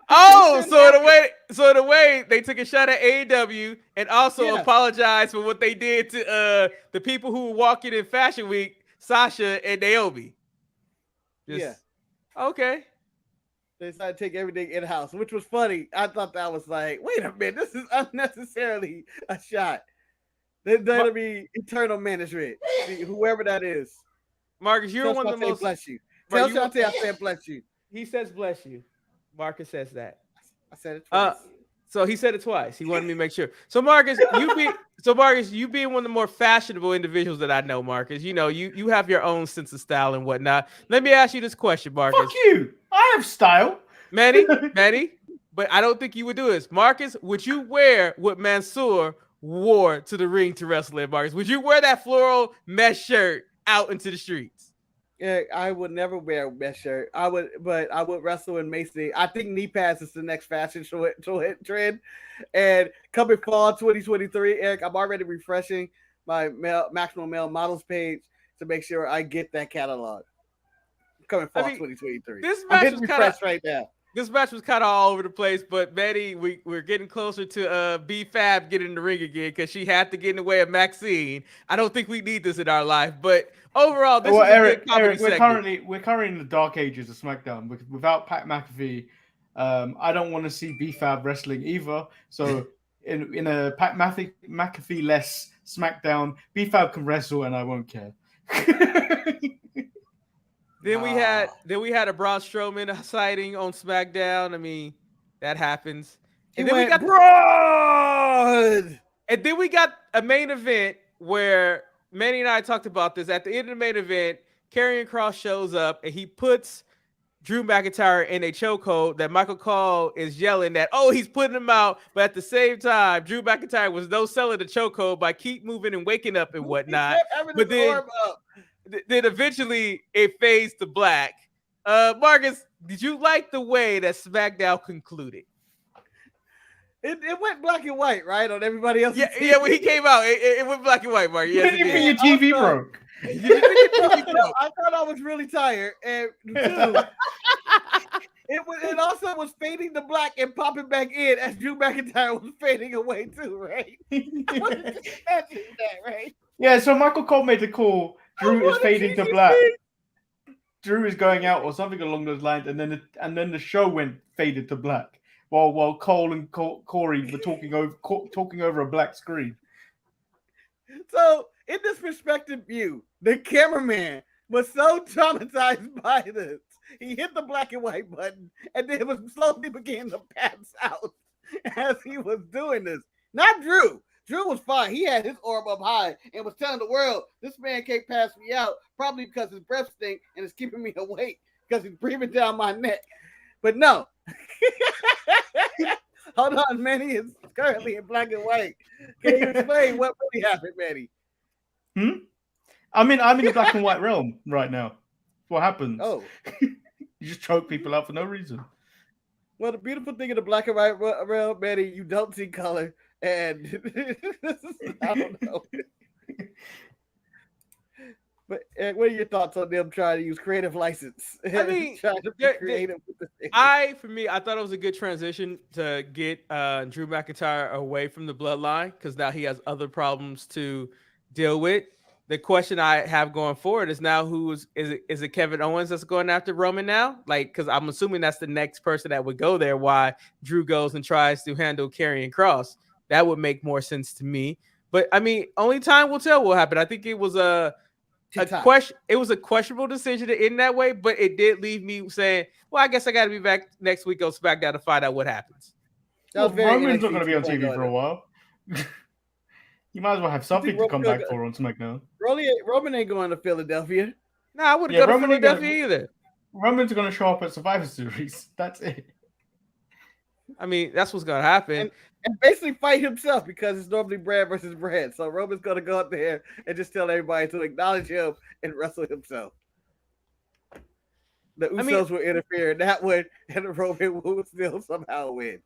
Oh, so in a way, they took a shot at AEW and also apologized for what they did to the people who were walking in Fashion Week, Sasha and Naomi. Okay. They decided to take everything in-house, which was funny. I thought that was like, wait a minute, this is unnecessarily a shot. That'll be eternal management, whoever that is. Marcus, you're one of the most... Bless you. Tell Shantae I said bless you. He says bless you. Marcus says that. I said it twice. So he said it twice. He wanted me to make sure. So Marcus, you being one of the more fashionable individuals that I know, Marcus. You have your own sense of style and whatnot. Let me ask you this question, Marcus. Fuck you. I have style. Manny, but I don't think you would do this. Marcus, would you wear what Mansoor wore to the ring to wrestle in, Marcus? Would you wear that floral mesh shirt out into the streets? Yeah, I would never wear a mesh shirt. I would wrestle in Mason. I think knee pads is the next fashion trend. And coming fall 2023, Eric, I'm already refreshing my Maximum Male Models page to make sure I get that catalog. Coming fall 2023. This match was refreshed right now. This match was kind of all over the place, but Betty, we're getting closer to B-Fab getting in the ring again because she had to get in the way of Maxine. I don't think we need this in our life, but overall, this is a good comedy segment. We're currently in the dark ages of SmackDown. Without Pat McAfee, I don't want to see B-Fab wrestling either. So in a Pat McAfee-less SmackDown, B-Fab can wrestle and I won't care. Then we had a Braun Strowman sighting on SmackDown. I mean, that happens. And then we got And then we got a main event where Manny and I talked about this. At the end of the main event, Karrion Kross shows up and he puts Drew McIntyre in a chokehold that Michael Cole is yelling that, he's putting him out. But at the same time, Drew McIntyre was no selling the chokehold by keep moving and waking up and whatnot. But then eventually it fades to black. Marcus, did you like the way that SmackDown concluded? It went black and white, right? On everybody else. Yeah. When he came out, it went black and white, Mark. Yes, it did. Your TV broke. I thought I was really tired, and It also was fading to black and popping back in as Drew McIntyre was fading away too, right? I was just imagining that, right? Yeah, so Michael Cole made the call. Drew is fading to black. Drew is going out or something along those lines, and then the show went faded to black while Cole and Corey were talking over a black screen. So, in this perspective view, the cameraman was so traumatized by this, he hit the black and white button, and then was slowly began to pass out as he was doing this. Not Drew. Drew was fine. He had his orb up high and was telling the world, this man can't pass me out, probably because his breath stink and it's keeping me awake because he's breathing down my neck. But no. Hold on, Manny is currently in black and white. Can you explain what really happened, Manny? I'm in the black and white realm right now. What happens? Oh. You just choke people out for no reason. Well, the beautiful thing in the black and white realm, Manny, you don't see color. And I don't know. But what are your thoughts on them trying to use creative license? I mean, trying to be creative with the thing. I thought it was a good transition to get Drew McIntyre away from the bloodline because now he has other problems to deal with. The question I have going forward is now is it Kevin Owens that's going after Roman now? Like, because I'm assuming that's the next person that would go there. Why Drew goes and tries to handle Karrion Kross? That would make more sense to me. But I mean, only time will tell what happened. I think it was a question. It was a questionable decision to end that way, but it did leave me saying, "Well, I guess I got to be back next week on SmackDown to find out what happens." Roman's not going to be on TV for a while. You might as well have something to come back for on SmackDown. Roman ain't going to Philadelphia. Nah, I wouldn't go to Philadelphia either. Roman's going to show up at Survivor Series. That's it. I mean, that's what's going to happen. And basically fight himself because it's normally Brad versus Brad. So Roman's going to go out there and just tell everybody to acknowledge him and wrestle himself. The Usos will interfere in that one, and Roman will still somehow win.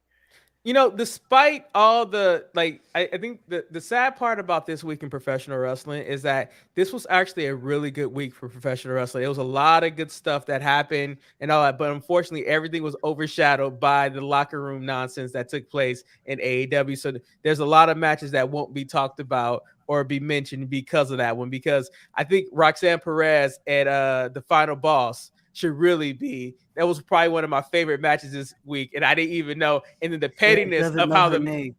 You know, despite all the, I think the sad part about this week in professional wrestling is that this was actually a really good week for professional wrestling. It was a lot of good stuff that happened and all that, but unfortunately, everything was overshadowed by the locker room nonsense that took place in AEW. So there's a lot of matches that won't be talked about or be mentioned because of that one, because I think Roxanne Perez at the Final Boss should really be. That was probably one of my favorite matches this week, and I didn't even know. And then the pettiness of how the name.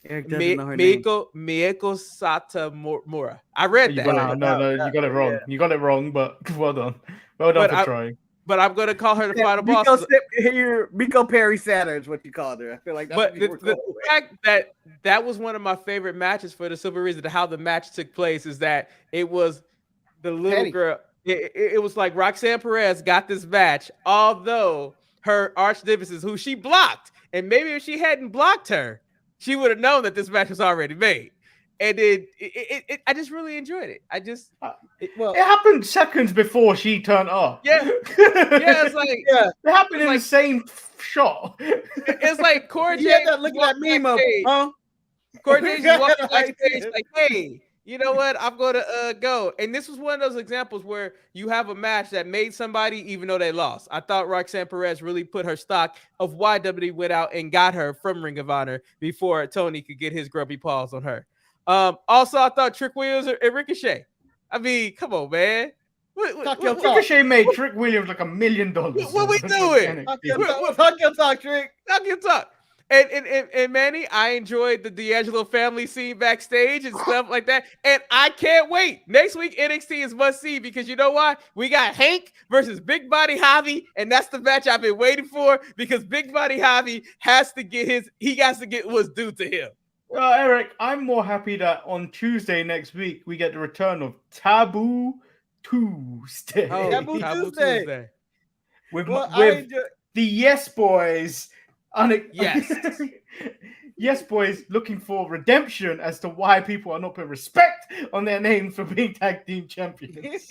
Eric doesn't know her name. Mieko Satomura. I read that. No, you got it wrong. You got it wrong, but well done. Well done for trying. But I'm going to call her the Final Boss. Miko Perry Saturn is what you called her. I feel like that's but the fact that was one of my favorite matches for the simple reason that how the match took place is that it was the little girl. It was like Roxanne Perez got this match, although her arch nemesis, who she blocked, and maybe if she hadn't blocked her, she would have known that this match was already made. And then I just really enjoyed it. It happened seconds before she turned up. Yeah, it's like it happened in the same shot. It's like Corey James. Look at that meme of, huh? Corey James walking backstage like, hey. You know what? I'm going to go. And this was one of those examples where you have a match that made somebody even though they lost. I thought Roxanne Perez really put her stock of why WWE went out and got her from Ring of Honor before Tony could get his grubby paws on her. Also, I thought Trick Williams and Ricochet. I mean, come on, man. Ricochet made Trick Williams like $1 million. What we doing? Talk your talk, Trick. Talk your talk. And Manny, I enjoyed the D'Angelo family scene backstage and stuff like that. And I can't wait. Next week, NXT is must see because you know why? We got Hank versus Big Body Javi, and that's the match I've been waiting for because Big Body Javi has to get what's due to him. Eric, I'm more happy that on Tuesday next week we get the return of Taboo Tuesday. Oh, Taboo Tuesday. With the Yes Boys. Yes. Yes, boys, looking for redemption as to why people are not putting respect on their names for being tag team champions.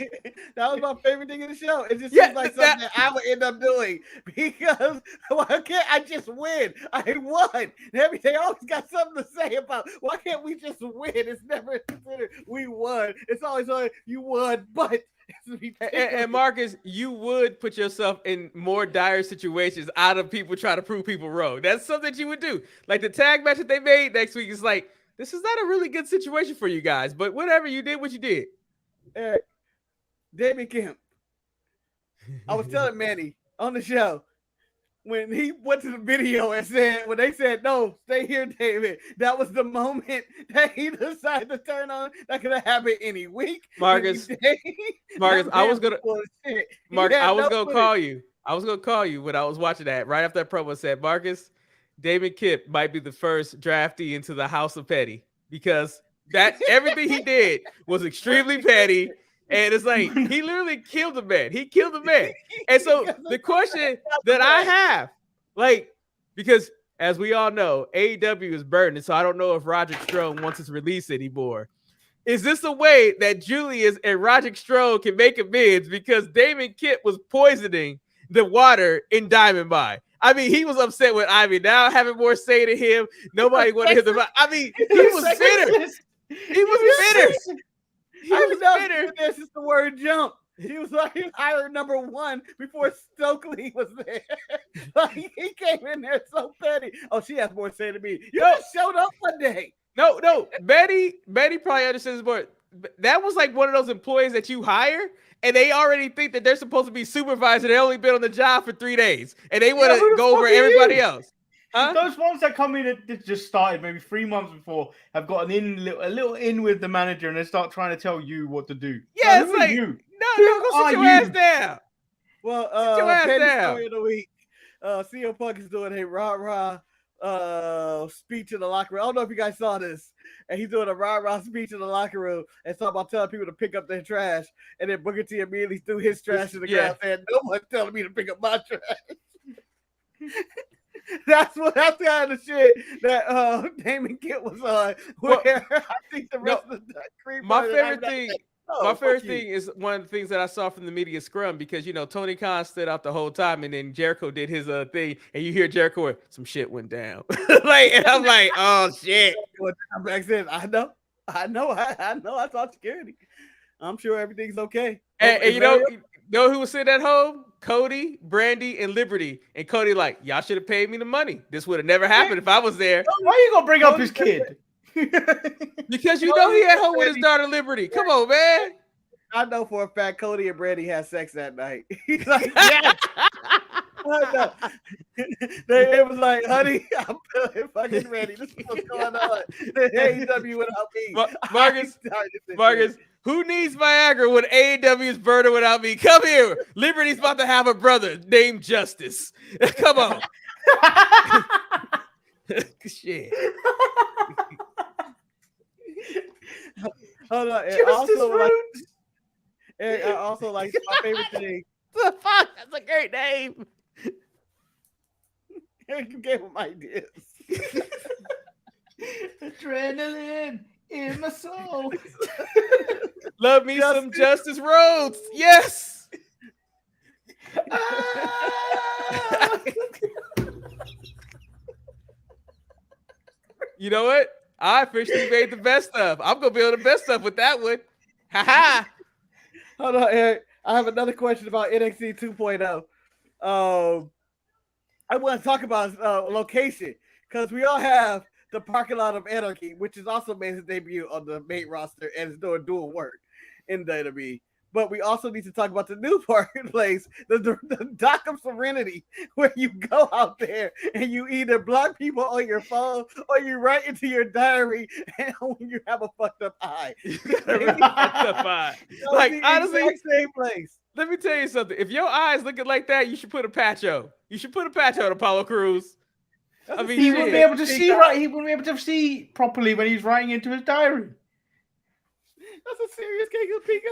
That was my favorite thing in the show. It just seems like something that I would end up doing because why can't I just win? I won. They always got something to say about why can't we just win? It's never considered we won. It's always like you won, but it's And Marcus, you would put yourself in more dire situations out of people trying to prove people wrong. That's something you would do. Like the tag match that they made next week is like, this is not a really good situation for you guys, but whatever, you did what you did. Eric, David Kemp. I was telling Manny on the show when he went to the video and said, when they said, no, stay here, David, that was the moment that he decided to turn on. That could have happened any week. Marcus, I was going to call you. I was going to call you when I was watching that right after that promo said, Marcus, David Kemp might be the first draftee into the House of Petty because that everything he did was extremely petty. And it's like, he literally killed the man. He killed the man. And so the question that I have, like, because as we all know, AEW is burning. So I don't know if Roderick Strong wants his release anymore. Is this a way that Julius and Roderick Strong can make amends because Damon Kemp was poisoning the water in Diamond Mine? I mean, he was upset with Ivy. Now having more say to him, nobody wanted to hear the. I mean, he was bitter. He was bitter. This is the word jump. He was like hired number one before Stokely was there. Like he came in there so petty. Oh, she has more to say to me. You just showed up one day. No. Betty probably understands more. That was like one of those employees that you hire and they already think that they're supposed to be supervisor. They only been on the job for 3 days and they want to go over everybody else. Huh? Those ones that come in that just started maybe 3 months before have got a little in with the manager and they start trying to tell you what to do. Yeah, it's like, no, go sit your ass down. Well, sit your ass down. Story of the week. CM Punk is doing a rah-rah speech in the locker room. I don't know if you guys saw this. And he's doing a rah-rah speech in the locker room and talking about telling people to pick up their trash. And then Booker T immediately threw his trash in the ground saying, no one's telling me to pick up my trash. That's the kind of shit that Damon Kemp was on. Where I think the rest of the cream. My favorite thing is one of the things that I saw from the media scrum because Tony Khan stood out the whole time and then Jericho did his thing and you hear Jericho some shit went down. And I'm like, oh shit. Back then, I know. I saw security. I'm sure everything's okay. And you know who was sitting at home? Cody, Brandy, and Liberty. And Cody like, y'all should have paid me the money. This would have never happened if I was there. Why are you going to bring up his kid? Because he at home with his daughter Liberty. Come on, man. I know for a fact Cody and Brandy had sex that night. He's like, yes. It was like, honey, I'm feeling fucking ready. This is what's going on. AEW without me. Marcus, who needs Viagra when AEW is burning without me? Come here. Liberty's about to have a brother named Justice. Come on. Shit. Hold on. I also like my favorite thing. The fuck? That's a great name. You gave him ideas. Adrenaline in my soul. Love me some Justice Rhodes. Yes. You know what? I officially made the best of. I'm gonna build the best of with that one. Ha ha. Hold on, Eric. I have another question about NXT 2.0. I want to talk about location because we all have the parking lot of Anarchy, which is also made his debut on the main roster and is doing dual work in WWE. But we also need to talk about the new parking place, the Dock of Serenity, where you go out there and you either block people on your phone or you write into your diary and when you have a fucked up eye. Like, honestly, same place. Let me tell you something. If your eyes looking like that, you should put a patch on. You should put a patch on Apollo Crews. I mean, he wouldn't be able to see right. He wouldn't be able to see properly when he's writing into his diary. That's a serious case of peak.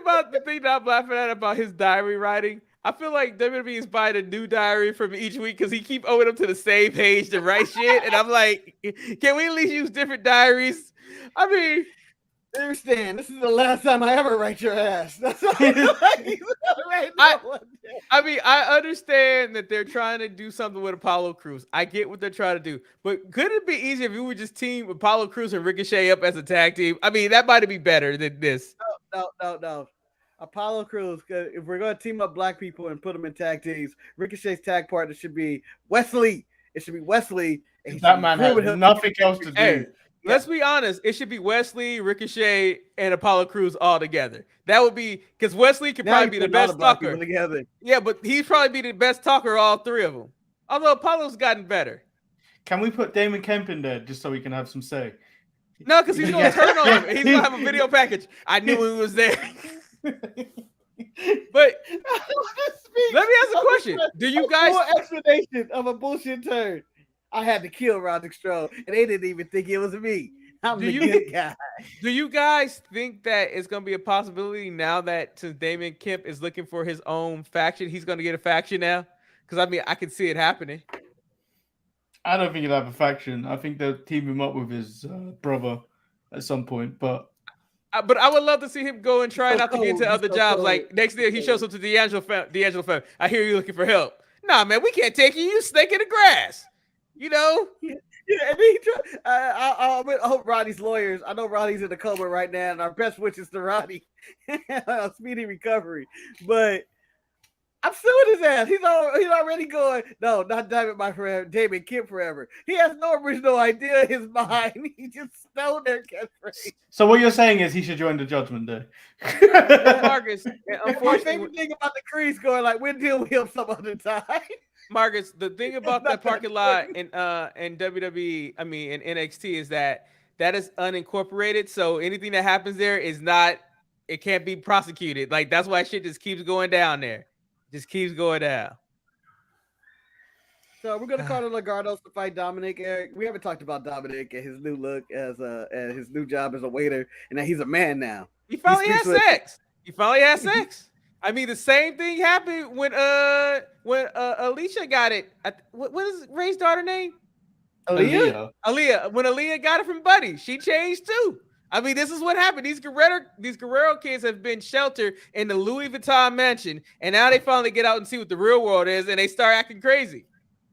But the thing that I'm laughing at about his diary writing, I feel like WWE is buying a new diary from each week because he keep owing them to the same page to write shit, and I'm like, can we at least use different diaries? I mean, understand, this is the last time I ever write your ass. That's all I mean, I understand that they're trying to do something with Apollo Crews. I get what they're trying to do. But could it be easier if you would just team Apollo Crews and Ricochet up as a tag team? I mean, that might be better than this. No. Apollo Crews. If we're going to team up black people and put them in tag teams, Ricochet's tag partner should be Wesley. It should be Wesley. That man has nothing else to do. Hey, let's be honest. It should be Wesley, Ricochet, and Apollo Crews all together. That would be because Wesley could probably be the best talker. Yeah, but he'd probably be the best talker of all three of them. Although Apollo's gotten better. Can we put Damon Kemp in there just so we can have some say? No, because he's going to turn on him. He's going to have a video package. I knew he was there. But let me ask a question. Do you guys... Full explanation of a bullshit turn. I had to kill Roderick Strong, and they didn't even think it was me. I'm the good guy. Do you guys think that it's going to be a possibility now that since Damon Kemp is looking for his own faction, he's going to get a faction now? Because, I mean, I can see it happening. I don't think he'll have a faction. I think they'll team him up with his brother at some point. But I would love to see him go and try not to get into other jobs. Like, next year he shows up to D'Angelo family. I hear you looking for help. Nah, man, we can't take you. You snake in the grass. You know? Yeah, and he I hope Roddy's lawyers. I know Roddy's in the coma right now, and our best wishes to Roddy. Speedy recovery. But I'm suing his ass. He's already going, no, not Diamond my friend, Damon Kemp forever. He has no original idea in his mind. He just stole their catchphrase. So what you're saying is he should join the Judgment Day. Marcus, my favorite thing about the Crease going like, we'll deal with him some other time. Marcus, the thing about that parking lot in WWE, I mean in NXT, is that is unincorporated. So anything that happens there is not, it can't be prosecuted. Like that's why shit just keeps going down there. Just keeps going down. So we're gonna call the Lagardos to fight Dominic. Eric, we haven't talked about Dominic and his new look as his new job as a waiter, and that he's a man now. He finally has sex. He finally has sex. I mean, the same thing happened when Alicia got it. What is Ray's daughter name? Aaliyah. When Aaliyah got it from Buddy, she changed too. I mean, this is what happened. These Guerrero kids have been sheltered in the Louis Vuitton mansion, and now they finally get out and see what the real world is, and they start acting crazy.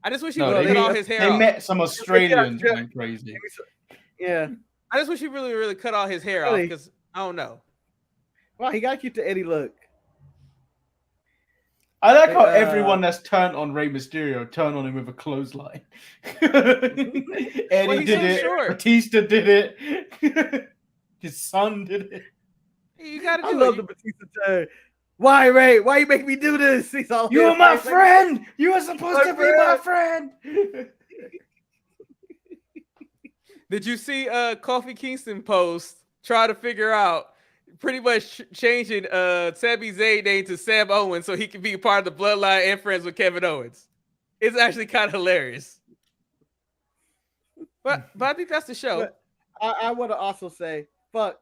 I just wish he would have cut all his hair off. They met some Australians and went crazy. Yeah. I just wish he really, really cut all his hair off because I don't know. Well, he got to keep the Eddie look. I like how everyone that's turned on Rey Mysterio turned on him with a clothesline. Eddie did it. Short. Batista did it. His son did it. You gotta do I love the Batista turn. Why, Ray? Why you make me do this? You were my friend. You were supposed to be my friend. Did you see Kofi Kingston post try to figure out pretty much changing Sami Zayn name to Sam Owens so he can be part of the bloodline and friends with Kevin Owens? It's actually kind of hilarious. But I think that's the show. I want to also say fuck,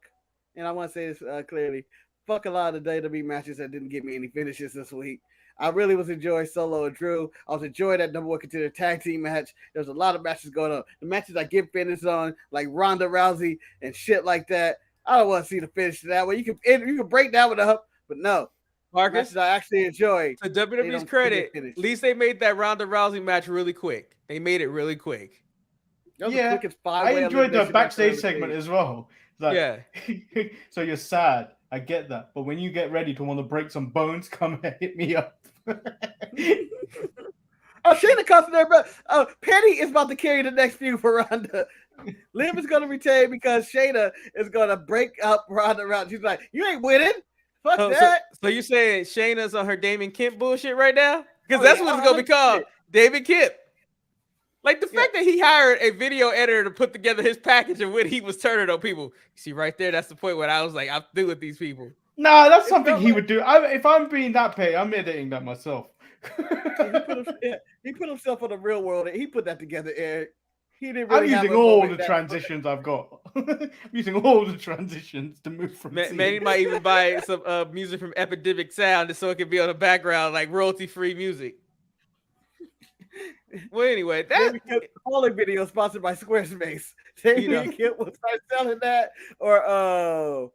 and I want to say this clearly. Fuck a lot of the WWE matches that didn't give me any finishes this week. I really was enjoying Solo and Drew. I was enjoying that number one contender tag team match. There's a lot of matches going on. The matches I get finished on, like Ronda Rousey and shit like that, I don't want to see the finish to that way. You can break that one up, but no. Marcus, I actually enjoy. To WWE's credit, at least they made that Ronda Rousey match really quick. They made it really quick. Yeah, I enjoyed the backstage segment as well. Like, yeah. So you're sad. I get that. But when you get ready to want to break some bones, come and hit me up. Shayna comes there, but Penny is about to carry the next feud for Ronda. Liv is going to retain because Shayna is going to break up Ronda Rousey. She's like, you ain't winning. Fuck that. So you saying Shayna's on her Damon Kemp bullshit right now? Because that's what it's going to be called. Damon Kemp. Like the fact that he hired a video editor to put together his package and when he was turning on people. See right there, that's the point where I was like, I'm through with these people. No, that's something he would do. If I'm being that paid, I'm editing that myself. He put himself on the real world. He put that together, Eric. He didn't I'm really using all the transitions I've got. I'm using all the transitions to move from. Manny might even buy some music from Epidemic Sound so it can be on the background, like royalty-free music. Well, anyway, that calling video sponsored by Squarespace. Damien Kemp will start selling that, or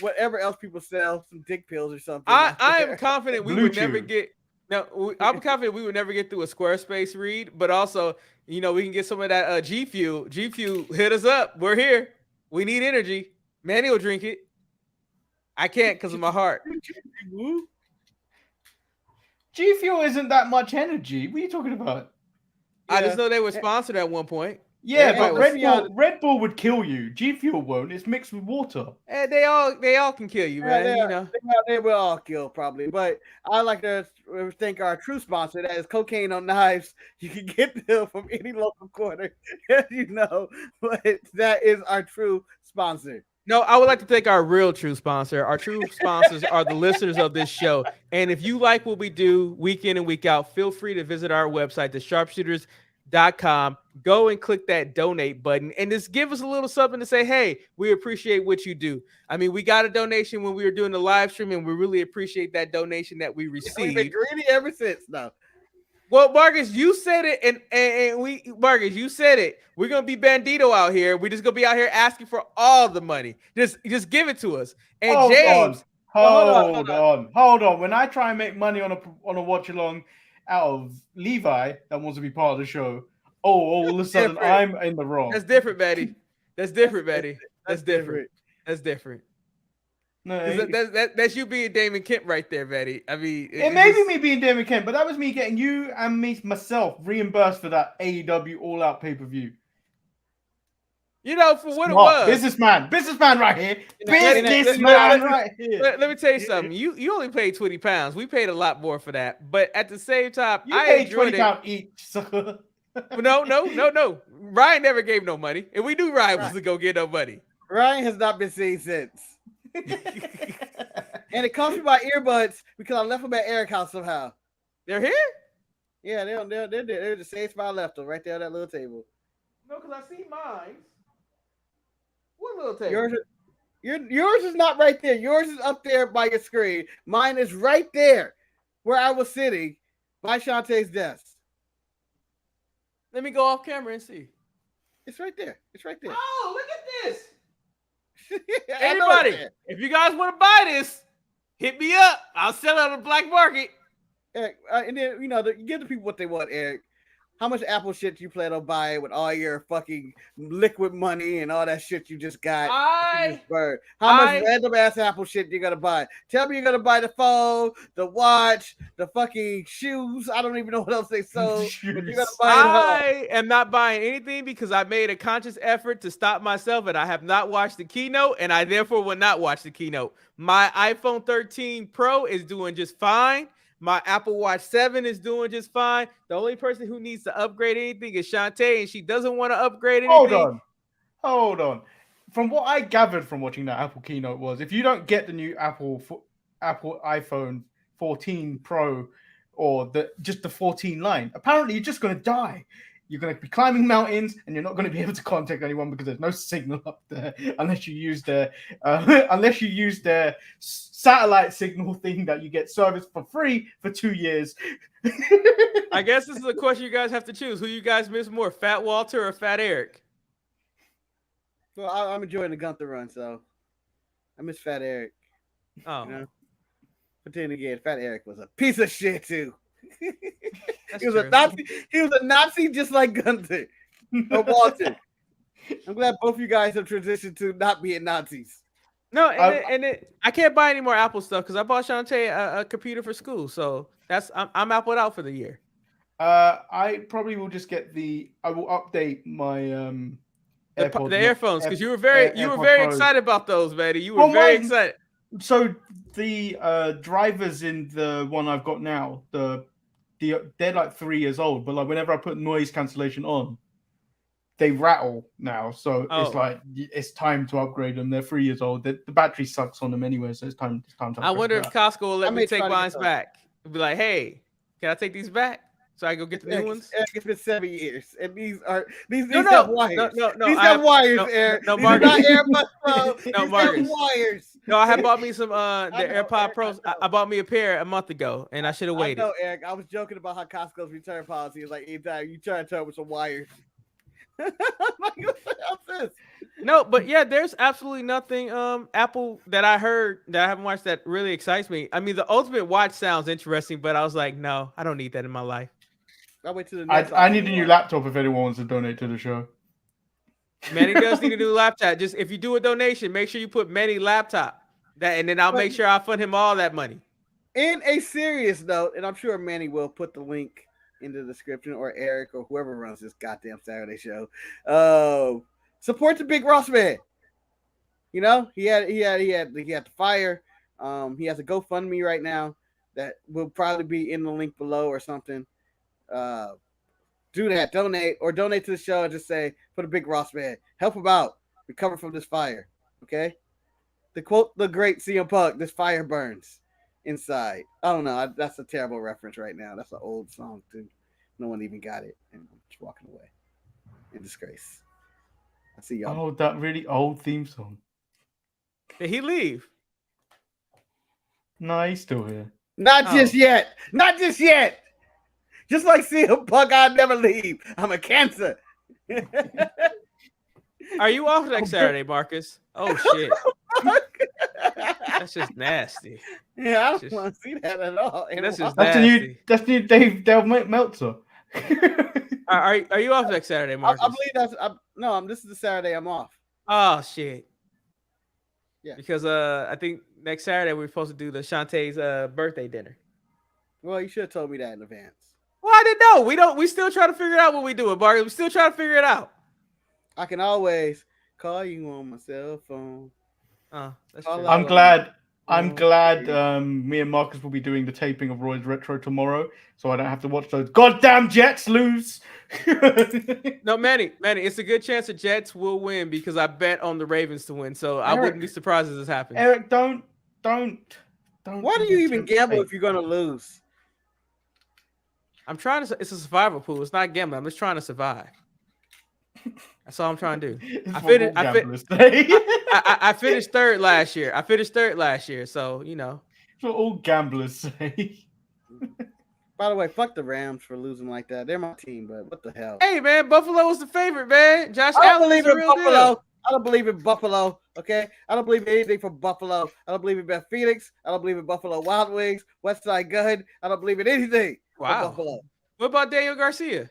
whatever else people sell, some dick pills or something. I am confident we would never get. No, I'm confident we would never get through a Squarespace read, but also, we can get some of that G Fuel. G Fuel, hit us up. We're here. We need energy. Manny will drink it. I can't because of my heart. G Fuel isn't that much energy. What are you talking about? I just know they were sponsored at one point. Yeah, but Red Bull would kill you. G Fuel won't. It's mixed with water. And they all can kill you, man. You know, they will all kill probably. But I like to thank our true sponsor. That is Cocaine on Knives. You can get them from any local corner, you know. But that is our true sponsor. No, I would like to thank our real true sponsor. Our true sponsors are the listeners of this show. And if you like what we do week in and week out, feel free to visit our website, thesharpshooters.com. Go and click that donate button and just give us a little something to say, hey, we appreciate what you do. I mean, we got a donation when we were doing the live stream, and we really appreciate that donation that we received. We've been greedy ever since now. Well, Marcus, you said it, and Marcus, you said it. We're gonna be bandito out here. We're just gonna be out here asking for all the money. Just give it to us. And James, hold on. When I try and make money on a watch along out of Levi that wants to be part of the show, all of a sudden I'm in the wrong. That's different, Betty. That's different, Betty. That's different. That's different. No, that's you being Damon Kemp right there, Betty. I mean, it may be me being Damon Kemp, but that was me getting you and myself reimbursed for that AEW All Out pay-per-view. You know, for what it was. Businessman right here. Businessman right here. Let me tell you something. You only paid 20 pounds. We paid a lot more for that. But at the same time, I paid 20 pounds each. So. No. Ryan never gave no money. And we knew Ryan was to go get no money. Ryan has not been seen since. And it comes from my earbuds because I left them at Eric's house somehow. They're here? Yeah, they're the same spot I left them right there on that little table. No, because I see mine. What little table? Yours is not right there. Yours is up there by your screen. Mine is right there where I was sitting by Shantae's desk. Let me go off camera and see. It's right there. Oh, look at this. Everybody, if you guys want to buy this, hit me up. I'll sell it on the black market. Eric, and then, you know, give the people what they want, Eric. How much Apple shit you plan on buying with all your fucking liquid money and all that shit you just got? How much random ass Apple shit you gonna buy? Tell me you're gonna buy the phone, the watch, the fucking shoes. I don't even know what else they sold. But you're gonna buy I am not buying anything because I made a conscious effort to stop myself, and I have not watched the keynote, and I therefore will not watch the keynote. My iPhone 13 Pro is doing just fine. My Apple Watch 7 is doing just fine. The only person who needs to upgrade anything is Shantae, and she doesn't want to upgrade anything. Hold on. From what I gathered from watching that Apple keynote was, if you don't get the new Apple iPhone 14 Pro or just the 14 line, apparently you're just going to die. You're going to be climbing mountains, and you're not going to be able to contact anyone because there's no signal up there unless you use their satellite signal thing that you get service for free for 2 years. I guess this is a question you guys have to choose. Who you guys miss more, Fat Walter or Fat Eric? Well, I'm enjoying the Gunther run, so I miss Fat Eric. Oh, you know? But then again, Fat Eric was a piece of shit too. He was a Nazi. He was a Nazi just like Gunther or Walter. I'm glad both of you guys have transitioned to not being Nazis. No, I can't buy any more Apple stuff because I bought Shantae a computer for school, so I'm Appled out for the year. I probably will just get I will update my the earphones because you were very excited about those, Betty. You were very excited. So the drivers in the one I've got now, they're like 3 years old, but like whenever I put noise cancellation on, they rattle now. So it's like it's time to upgrade them. They're 3 years old. The battery sucks on them anyway, so it's time to upgrade. I wonder if Costco will let me take mine back. Be like, hey, can I take these back so I go get the new ones? It's been 7 years, and these have wires. No, these have wires, Eric. No, Marcus. Not AirPods Pro. No, Marcus. Wires. No, I had bought me some the AirPod Pros. I bought me a pair a month ago, and I should have waited. No, Eric. I was joking about how Costco's return policy is like anytime you try to turn with some wires. Like, what the hell is this? No, but yeah, there's absolutely nothing Apple that I heard that I haven't watched that really excites me. I mean, the Ultimate Watch sounds interesting, but I was like, no, I don't need that in my life. I'll wait till the next I need a new laptop if anyone wants to donate to the show. Manny does need a new laptop. Just if you do a donation, make sure you put Manny laptop. And then I'll make sure I fund him all that money. In a serious note, and I'm sure Manny will put the link in the description, or Eric, or whoever runs this goddamn Saturday show. Support the big Ross man. You know, he had the fire. He has a GoFundMe right now that will probably be in the link below or something. Do that, donate to the show, and just say, for the big Ross man, help him out, recover from this fire. Okay. To quote the great CM Punk, this fire burns inside. I don't know. That's a terrible reference right now. That's an old song too. No one even got it, and I'm just walking away in disgrace. I see y'all. Oh, that really old theme song. Did he leave? No, he's still here. Not just yet. Not just yet. Just like CM Punk, I'll never leave. I'm a cancer. Are you off next Saturday, Marcus? Oh shit. That's just nasty. Yeah, I don't want to see that at all. That's just That's nasty. the new Dave Meltzer. Are you off next Saturday, Marcus? I believe this is the Saturday I'm off. Oh shit. Yeah. Because I think next Saturday we're supposed to do the Shantae's birthday dinner. Well, you should have told me that in advance. Well, I didn't know. We still trying to figure out what we doing, Marcus. We still trying to figure it out. I can always call you on my cell phone. That's true. I'm glad me and Marcus will be doing the taping of Roy's Retro tomorrow, so I don't have to watch those goddamn Jets lose. No, Manny, it's a good chance the Jets will win because I bet on the Ravens to win. So I wouldn't be surprised if this happens. Eric, don't. Why do you even gamble if you're gonna lose? I'm trying to. It's a survival pool. It's not gambling. I'm just trying to survive. That's all I'm trying to do. I finished third last year. So, you know. That's what all gamblers say. By the way, fuck the Rams for losing like that. They're my team, but what the hell? Hey, man, Buffalo was the favorite, man. Josh I don't Allen believe is a in real Buffalo. deal. I don't believe in Buffalo, okay? I don't believe in anything from Buffalo. I don't believe in Beth Phoenix. I don't believe in Buffalo Wild Wings, West Side Gun. I don't believe in anything from Buffalo. What about Daniel Garcia?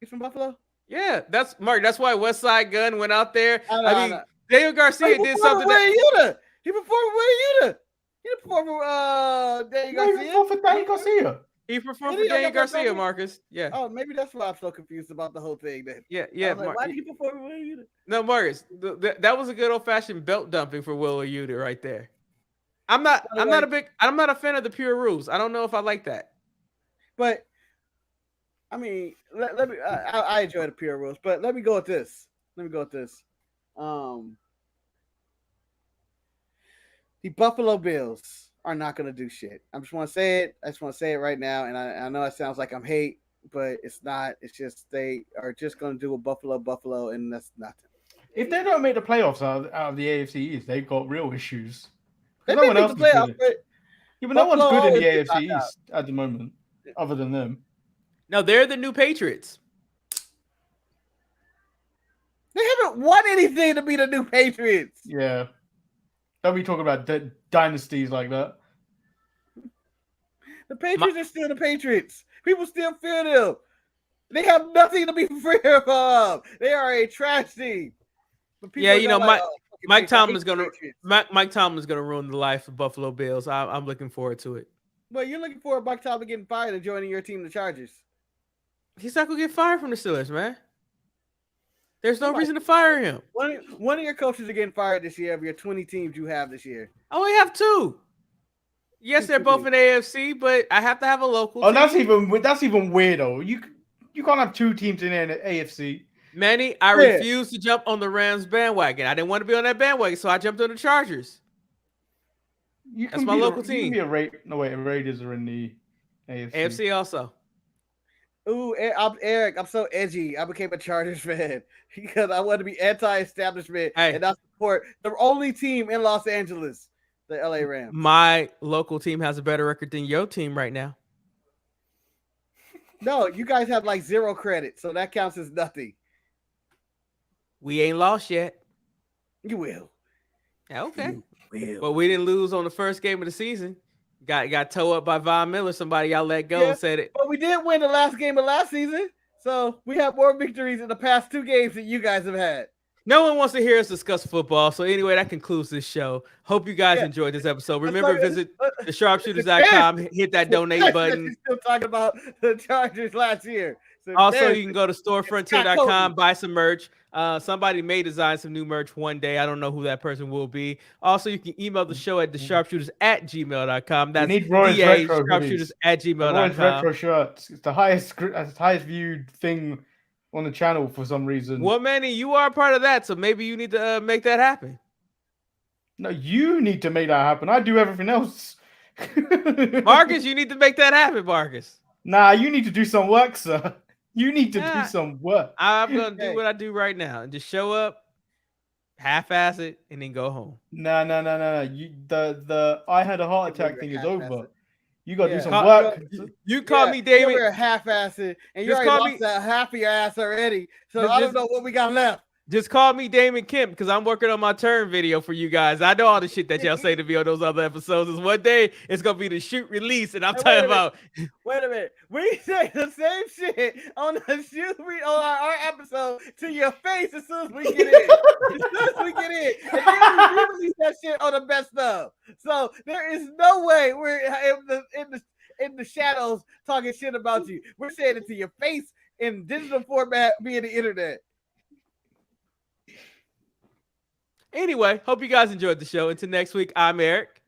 He's from Buffalo? Yeah, that's Mark. That's why West Side Gun went out there. I mean, Daniel Garcia did something. He performed with Utah. He performed with Daniel Garcia. He performed for Daniel Garcia, Marcus. Yeah. Oh, maybe that's why I'm so confused about the whole thing. Then. Yeah. Like, why did he perform with Utah? No, Marcus. That was a good old fashioned belt dumping for Will Yuta right there. I'm not a fan of the pure rules. I don't know if I like that. But I mean, let me. I enjoy the pure rules, but let me go with this. The Buffalo Bills are not going to do shit. I just want to say it. I just want to say it right now, and I know it sounds like I'm hate, but it's not. It's just they are just going to do a Buffalo, and that's nothing. If they don't make the playoffs out of the AFC East, they've got real issues. No one else is good. Yeah, but no one's good in the AFC East at the moment, other than them. No, they're the new Patriots. They haven't won anything to be the new Patriots. Yeah. Don't be talking about dynasties like that. The Patriots are still the Patriots. People still fear them. They have nothing to be afraid of. They are a trash team. Yeah, you know, Mike Tomlin's gonna ruin the life of Buffalo Bills. I'm looking forward to it. Well, you're looking forward to Mike Tomlin getting fired and joining your team, the Chargers. He's not gonna get fired from the Steelers, man. There's no reason to fire him. One of your coaches are getting fired this year of your 20 teams you have this year. I only have 2. Yes, they're both in AFC, but I have to have a local team. That's even weirder. You can't have 2 teams in the AFC. Manny, I refuse to jump on the Rams bandwagon. I didn't want to be on that bandwagon, so I jumped on the Chargers. That's my local team. Raiders are in the AFC. AFC also. Ooh, Eric, I'm so edgy. I became a Chargers fan because I want to be anti-establishment and not support the only team in Los Angeles, the LA Rams. My local team has a better record than your team right now. No, you guys have like 0 credit, so that counts as nothing. We ain't lost yet. You will. Okay. You will. But we didn't lose on the first game of the season. Got towed up by Von Miller. Somebody y'all let go and said it. But we did win the last game of last season. So we have more victories in the past 2 games than you guys have had. No one wants to hear us discuss football. So anyway, that concludes this show. Hope you guys enjoyed this episode. Remember, visit the sharpshooters.com, hit that donate button. Still talking about the Chargers last year. So also, you can go to storefrontier.com, buy some merch. Somebody may design some new merch one day. I don't know who that person will be. Also, you can email the show at thesharpshooters@gmail.com. That's sharpshooters@gmail.com. Retro shirts. It's the highest viewed thing on the channel for some reason. Well, Manny, you are part of that, so maybe you need to make that happen. No, you need to make that happen. I do everything else. Marcus, you need to make that happen, Marcus. Nah, you need to do some work, sir. You need to do some work. I'm gonna do what I do right now and just show up, half-ass it, and then go home. No. The I had a heart attack thing is over. You got to do some work. You call me David. You're half-assed, and you already lost that half of your ass already. So I don't know what we got left. Just call me Damon Kemp because I'm working on my turn video for you guys. I know all the shit that y'all say to me on those other episodes. Is one day it's gonna be the shoot release, and I'm talking about. Wait a minute, we say the same shit on the shoot on our episode to your face as soon as we get in. And then we release that shit on the best of. So there is no way we're in the shadows talking shit about you. We're saying it to your face in digital format via the internet. Anyway, hope you guys enjoyed the show. Until next week, I'm Eric.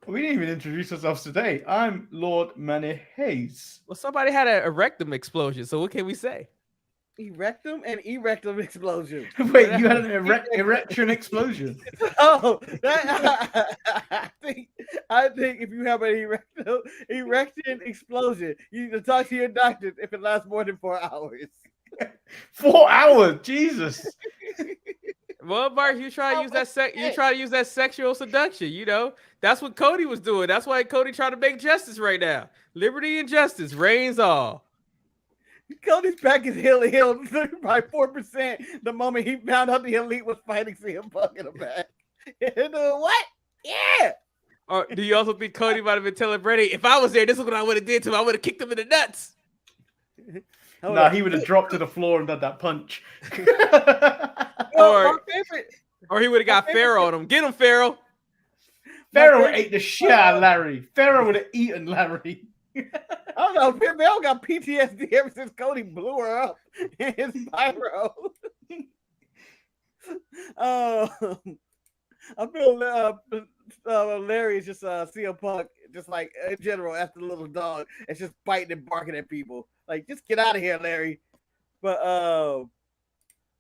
We didn't even introduce ourselves today. I'm Lord Manny Hayes. Well, somebody had a rectum explosion, so what can we say? Erectum and erectum explosion. Wait, you had an erection explosion? Oh, I think if you have an erection explosion, you need to talk to your doctor if it lasts more than 4 hours. 4 hours, Jesus. Well, Mark, you try to use that you try to use that sexual seduction. You know, that's what Cody was doing. That's why Cody trying to make justice right now. Liberty and justice reigns all. Cody's back is healed by 4% the moment he found out the Elite was fighting CM Punk in the back. What? Yeah. Or do you also think Cody might have been telling Brady, if I was there, this is what I would have did to him. I would have kicked him in the nuts. Nah, he would have dropped to the floor and done that punch. Or he would have got Pharaoh on him. Get him, Pharaoh. Pharaoh ate the shit out of Larry. Pharaoh would have eaten Larry. I don't know. Pharaoh got PTSD ever since Cody blew her up in his pyro. I feel Larry is just CM Punk, just like in general, after the little dog. It's just biting and barking at people. Like, just get out of here, Larry. But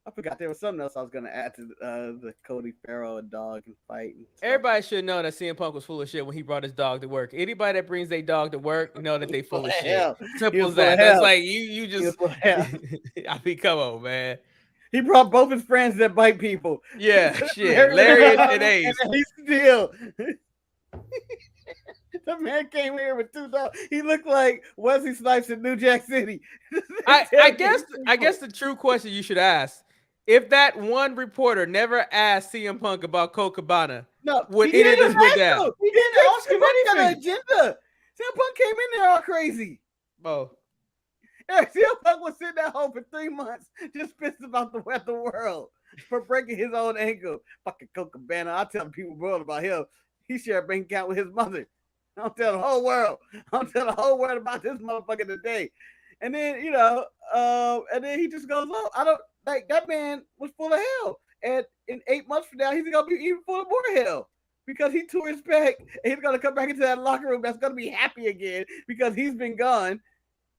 I forgot there was something else I was gonna add to the Cody Pharaoh and dog and fight. And everybody should know that CM Punk was full of shit when he brought his dog to work. Anybody that brings their dog to work, know that they full of shit. Simple as that. That's like you just. I mean, come on, man. He brought both his friends that bite people. Yeah, shit. Larry and Ace. And he still. The man came here with 2 dogs. He looked like Wesley Snipes in New Jack City. I guess the true question you should ask, if that one reporter never asked CM Punk about Colt Cabana, would any of this go down? He didn't ask him anything. On the agenda. CM Punk came in there all crazy. Oh. Yeah, CM Punk was sitting at home for 3 months, just pissed about the world for breaking his own ankle. Fucking Colt Cabana. I tell people world about him. He shared a bank account with his mother. I'll tell the whole world. I'll tell the whole world about this motherfucker today. And then, and then he just goes, oh, I don't like that man was full of hell. And in 8 months from now, he's gonna be even full of more hell because he tore his back and he's gonna come back into that locker room that's gonna be happy again because he's been gone.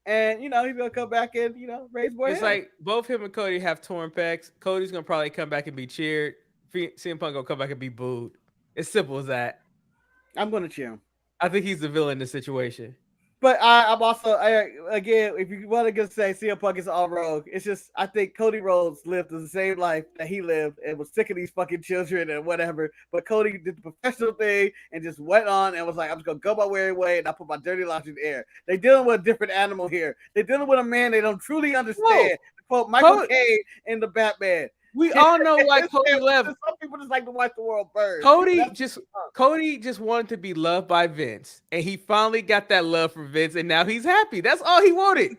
And he's gonna come back and raise more. It's hell. Like both him and Cody have torn pecs. Cody's gonna probably come back and be cheered. CM Punk gonna come back and be booed. It's simple as that. I'm gonna cheer him. I think he's the villain in this situation. But I'm also, again, if you want to say CM Punk is all rogue, it's just, I think Cody Rhodes lived the same life that he lived and was sick of these fucking children and whatever. But Cody did the professional thing and just went on and was like, I'm just going to go my weary way and I put my dirty laundry in the air. They're dealing with a different animal here. They're dealing with a man they don't truly understand. Quote Michael Caine in the Batman. We all know why Cody left. Some people just like to watch the world burn. Cody just wanted to be loved by Vince, and he finally got that love from Vince, and now he's happy. That's all he wanted.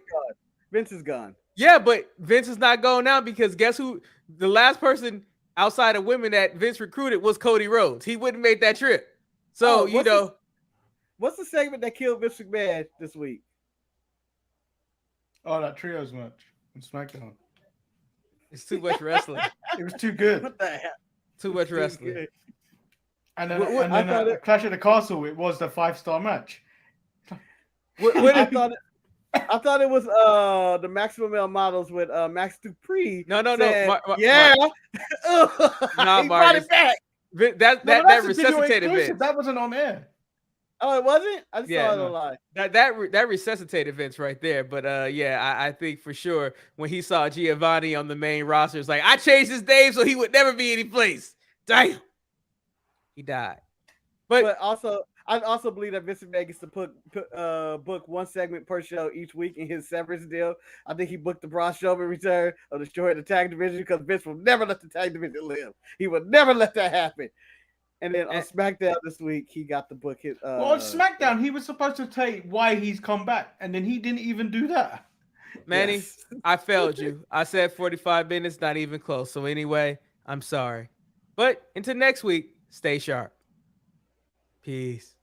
Vince is gone. Yeah, but Vince is not going now because guess who the last person outside of women that Vince recruited was Cody Rhodes. He wouldn't make that trip. So, what's the segment that killed Vince McMahon this week? Oh, that trios match on SmackDown. It's too much wrestling. It was too good. What the hell? Too much wrestling. Good. And then Clash at the Castle, it was the 5-star match. I thought it was the Maximum Male Models with Max Dupree. No. Yeah. Nah, he brought it back. That resuscitated Vince. That wasn't on air. Oh, it wasn't? I just saw it online. That resuscitated Vince right there. But I think for sure when he saw Giovanni on the main roster, it's like, I changed his name so he would never be any place. Damn. He died. But also, I also believe that Vince McMahon gets to book one segment per show each week in his severance deal. I think he booked the Braun Strowman return of destroying the tag division because Vince will never let the tag division live. He would never let that happen. And then on SmackDown this week, he got the book. On SmackDown, he was supposed to tell you why he's come back, and then he didn't even do that. Manny, I failed you. I said 45 minutes, not even close. So anyway, I'm sorry. But until next week, stay sharp. Peace.